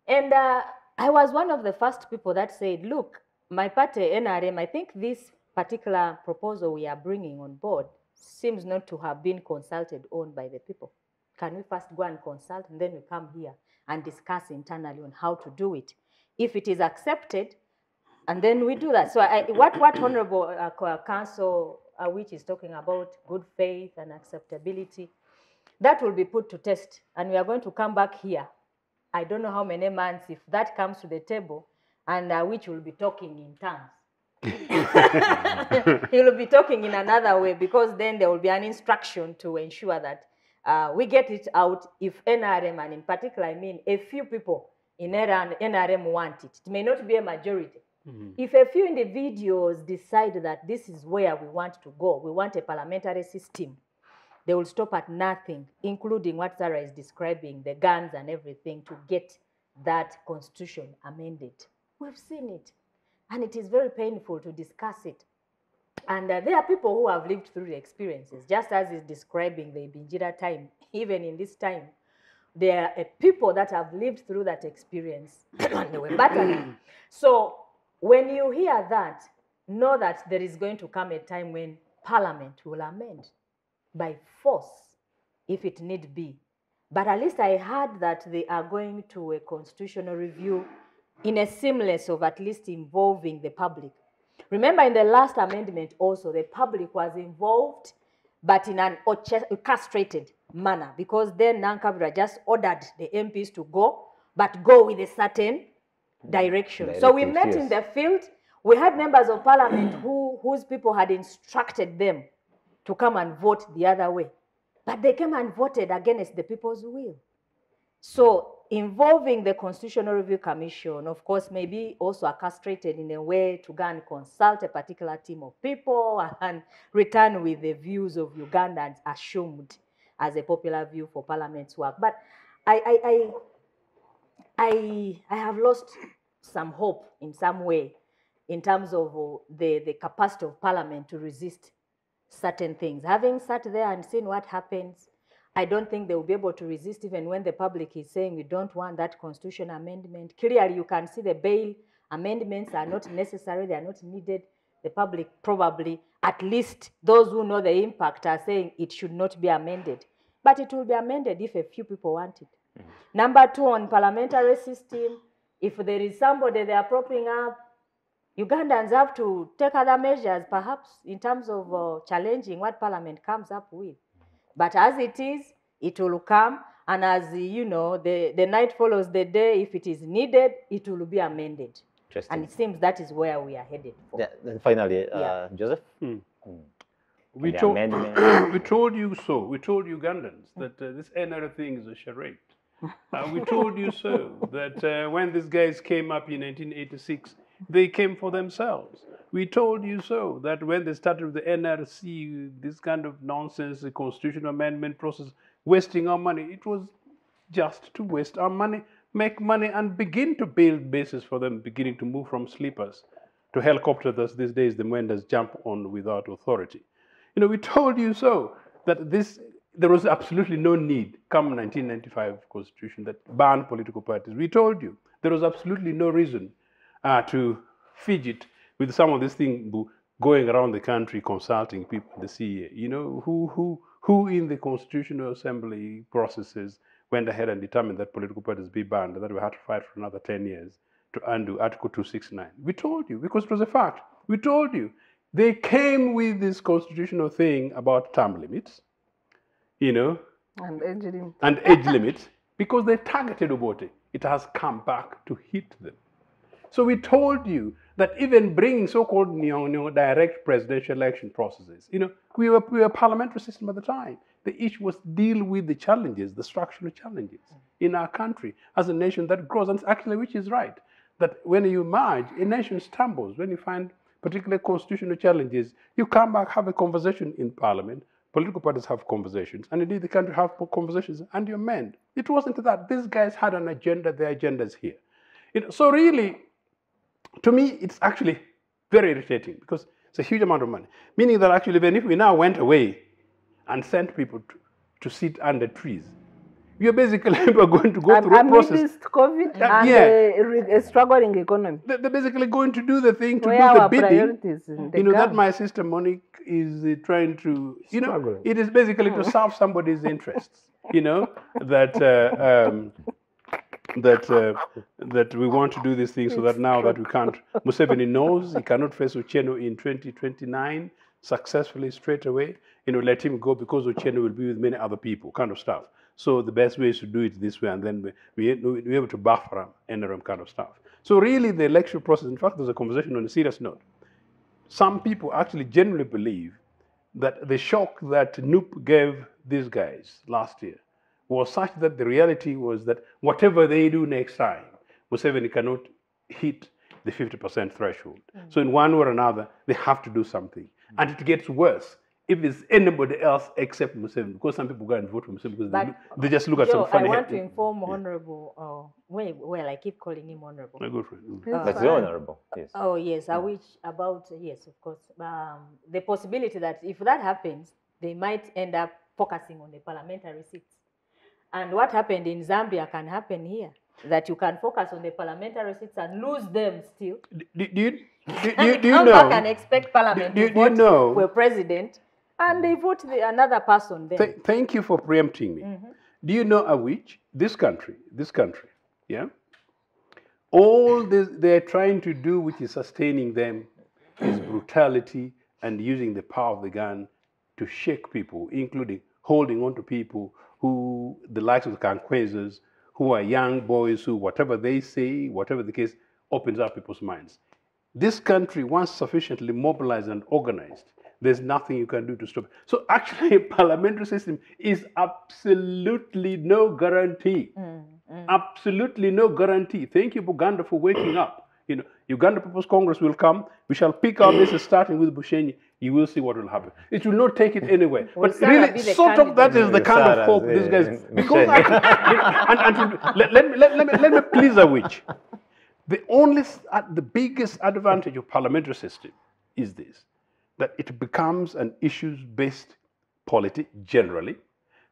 And I was one of the first people that said, look, my party, NRM, I think this particular proposal we are bringing on board seems not to have been consulted on by the people. Can we first go and consult and then we come here and discuss internally on how to do it? If it is accepted, and then we do that. So what Honorable Council Awich is talking about, good faith and acceptability, that will be put to test. And we are going to come back here. I don't know how many months, if that comes to the table, and Awich will be talking in tongues. He will be talking in another way, because then there will be an instruction to ensure that we get it out if NRM, and in particular, I mean, a few people in NRM want it. It may not be a majority, If a few individuals decide that this is where we want to go, we want a parliamentary system, they will stop at nothing, including what Sarah is describing, the guns and everything, to get that constitution amended. We've seen it. And it is very painful to discuss it. And there are people who have lived through the experiences, just as is describing the Binjira time. Even in this time, there are people that have lived through that experience and they were battling. So when you hear that, know that there is going to come a time when Parliament will amend by force, if it need be. But at least I heard that they are going to a constitutional review in a seamless of at least involving the public. Remember, in the last amendment also, the public was involved, but in an orchestrated manner, because then Nankabira just ordered the MPs to go, but go with a certain direction. So we met in the field. We had members of parliament whose people had instructed them to come and vote the other way. But they came and voted against the people's will. So involving the Constitutional Review Commission, of course, maybe also orchestrated in a way to go and consult a particular team of people and return with the views of Ugandans assumed as a popular view for Parliament's work. But I have lost some hope in some way in terms of the capacity of Parliament to resist certain things. Having sat there and seen what happens, I don't think they will be able to resist even when the public is saying we don't want that constitution amendment. Clearly, you can see the bail amendments are not necessary, they are not needed. The public probably, at least those who know the impact, are saying it should not be amended. But it will be amended if a few people want it. Number two, on parliamentary system, if there is somebody they are propping up, Ugandans have to take other measures, perhaps, in terms of challenging what Parliament comes up with. But as it is, it will come, and as you know, the night follows the day. If it is needed, it will be amended. And it seems that is where we are headed for. Yeah, and finally, Joseph? We told you so. We told Ugandans that this NR thing is a charade. We told you so, that when these guys came up in 1986, they came for themselves. We told you so, that when they started with the NRC, this kind of nonsense, the constitutional amendment process, wasting our money, it was just to waste our money, make money, and begin to build bases for them, beginning to move from sleepers to helicopters these days, the Mwendas jump on without authority. You know, we told you so, that there was absolutely no need, come 1995 constitution, that banned political parties. We told you there was absolutely no reason to fidget with some of this thing going around the country consulting people in the CA. You know, who in the Constitutional Assembly processes went ahead and determined that political parties be banned, that we had to fight for another 10 years to undo Article 269. We told you, because it was a fact. We told you. They came with this constitutional thing about term limits, you know, and age limits, because they targeted Obote. It has come back to hit them. So we told you that even bringing so-called direct presidential election processes, you know, we were a parliamentary system at the time. The issue was deal with the challenges, the structural challenges in our country as a nation that grows. And actually, which is right, that when you merge, a nation stumbles. When you find particular constitutional challenges, you come back, have a conversation in parliament. Political parties have conversations, and indeed the country have conversations, and you amend. It wasn't that. These guys had an agenda. Their agenda is here. So really, to me, it's actually very irritating because it's a huge amount of money. Meaning that actually, even if we now went away and sent people to sit under trees, you're basically going to go through a process. Amidst COVID and a struggling economy. They're basically going to do the thing, to Where do the our bidding. priorities in the You know, that government. my sister Monicah is trying to, you know, it is basically to serve somebody's interests. You know, that we want to do these things so that now that we can't, Museveni knows he cannot face Ochieno in 2029 successfully straight away. You know, let him go because Ochieno will be with many other people, kind of stuff. So the best way is to do it this way, and then we're able to buffer NRM kind of stuff. So really the election process, in fact, there's a conversation on a serious note. Some people actually genuinely believe that the shock that NUP gave these guys last year was such that the reality was that whatever they do next time, Museveni cannot hit the 50% threshold. So in one way or another, they have to do something. And it gets worse if it's anybody else except Museveni, because some people go and vote for Museveni because they just look at some funny I want to inform Honorable, well, I keep calling him Honorable. Go for it. That's the honorable, yes. Oh, yes, Awich about, yes, of course, the possibility that if that happens, they might end up focusing on the parliamentary seats. And what happened in Zambia can happen here, that you can focus on the parliamentary seats and lose them still. Do you Come know? back and expect parliament to vote you know, for a president, and they vote another person then. Thank you for preempting me. Do you know Awich? This country, yeah? All this they're trying to do, which is sustaining them, is brutality and using the power of the gun to shake people, including holding on to people who, the likes of the Kankwezas, who are young boys who, whatever they say, whatever the case, opens up people's minds. This country, once sufficiently mobilized and organized, there's nothing you can do to stop it. So actually, a parliamentary system is absolutely no guarantee. Absolutely no guarantee. Thank you, Uganda, for waking up. You know, Uganda People's Congress will come. We shall pick our bases starting with Bushenyi. You will see what will happen. It will not take it anywhere. But really, sort of that is the kind of hope these guys. Because let me please Awich. The biggest advantage of parliamentary system is this, that it becomes an issues-based polity generally.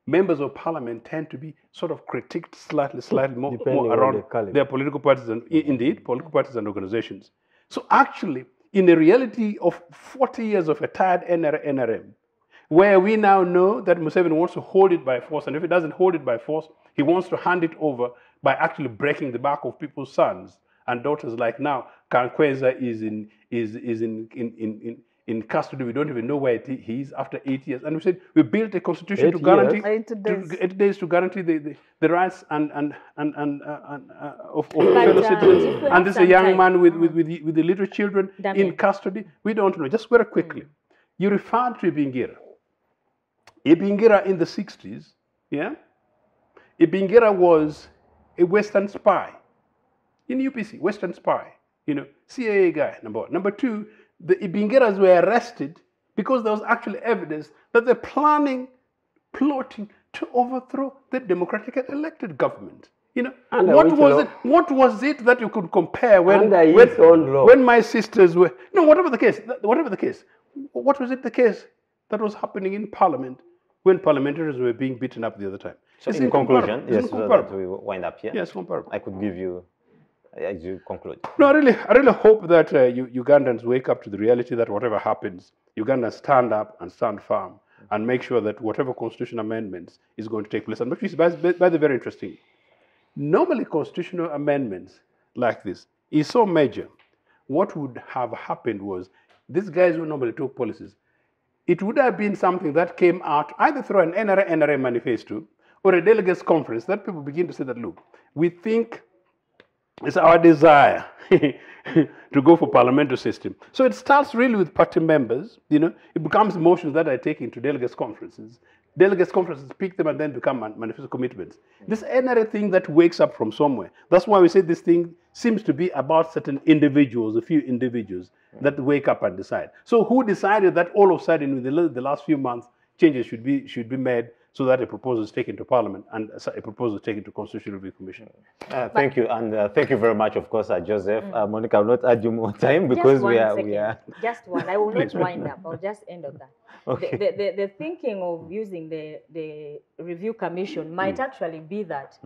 Members of parliament tend to be sort of critiqued slightly more around their political parties and indeed political parties and organizations. So actually, in the reality of 40 years of a tired NRM, where we now know that Museveni wants to hold it by force, and if he doesn't hold it by force, he wants to hand it over by actually breaking the back of people's sons and daughters. Like now, Kankweza is in custody. We don't even know where he is after 8 years. And we said we built a constitution to guarantee 8 days to guarantee the rights of fellow citizens. And this is a young man with the little children in custody. We don't know. Just very quickly, you referred to Ibingira. Ibingira in the 60s, yeah. Ibingira was a Western spy in UPC, Western spy. You know, CIA guy, number one. Number two, the Ibingiras were arrested because there was actually evidence that they're plotting to overthrow the democratically elected government. You know, what was it that you could compare when my sisters were, whatever the case, what was it the case that was happening in parliament when parliamentarians were being beaten up the other time? So in conclusion, yes, so that we wind up here. Yes, comparable. I could give you, as you conclude. No, I really hope that Ugandans wake up to the reality that whatever happens, Ugandans stand up and stand firm and make sure that whatever constitutional amendments is going to take place. And which is, by the very interesting. Normally, constitutional amendments like this is so major. What would have happened was, these guys who normally talk policies, it would have been something that came out either through an NRA manifesto or a delegates conference that people begin to say that, look, we think it's our desire to go for parliamentary system. So it starts really with party members, it becomes motions that are taken to delegates conferences. Delegates conferences pick them and then become manifesto commitments. This NRA thing that wakes up from somewhere. That's why we say this thing seems to be about certain individuals, a few individuals that wake up and decide. So who decided that all of a sudden within the last few months changes should be made so that a proposal is taken to Parliament and a proposal is taken to Constitutional Review Commission? Thank you, and thank you very much, of course, Joseph. Monicah, I will not add you more time because we are. Just one. I will not wind up. I'll just end on that. Okay. The thinking of using the review commission might actually be that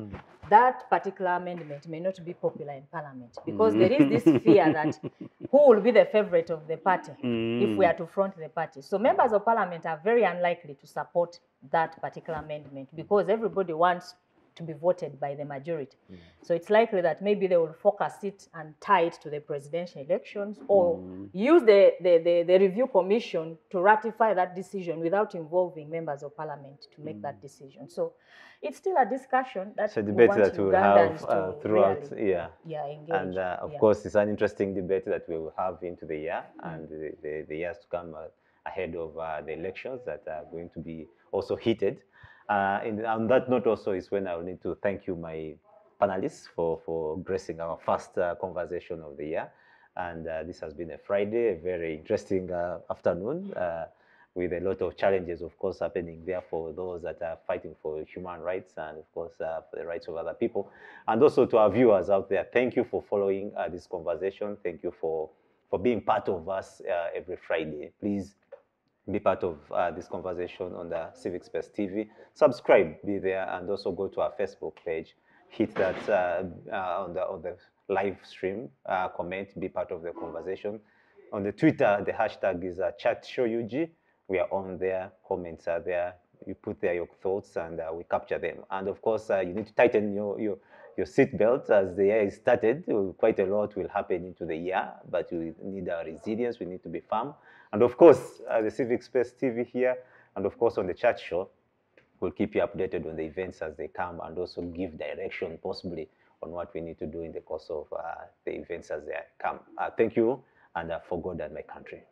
that particular amendment may not be popular in Parliament, because there is this fear that who will be the favorite of the party if we are to front the party. So members of Parliament are very unlikely to support that particular amendment because everybody wants to be voted by the majority. So it's likely that maybe they will focus it and tie it to the presidential elections or use the review commission to ratify that decision without involving members of Parliament to make that decision. So it's still a discussion that it's a debate that we will have throughout engage. And of course, it's an interesting debate that we will have into the year and the years to come ahead of the elections that are going to be also heated. On that note also is when I will need to thank you, my panelists, for gracing our first conversation of the year. And this has been a Friday, a very interesting afternoon with a lot of challenges, of course, happening there for those that are fighting for human rights and, of course, for the rights of other people. And also to our viewers out there, thank you for following this conversation. Thank you for being part of us every Friday. Please be part of this conversation on the Civic Space TV. Subscribe, be there, and also go to our Facebook page. Hit that on the live stream, comment, be part of the conversation. On the Twitter, the hashtag is ChatShowUG. We are on there, comments are there. You put there your thoughts and we capture them. And of course, you need to tighten your seatbelt as the year is started. Quite a lot will happen into the year, but we need our resilience. We need to be firm. And of course, the Civic Space TV here, and of course on the chat show, we'll keep you updated on the events as they come and also give direction possibly on what we need to do in the course of the events as they come. Thank you, and for God and my country.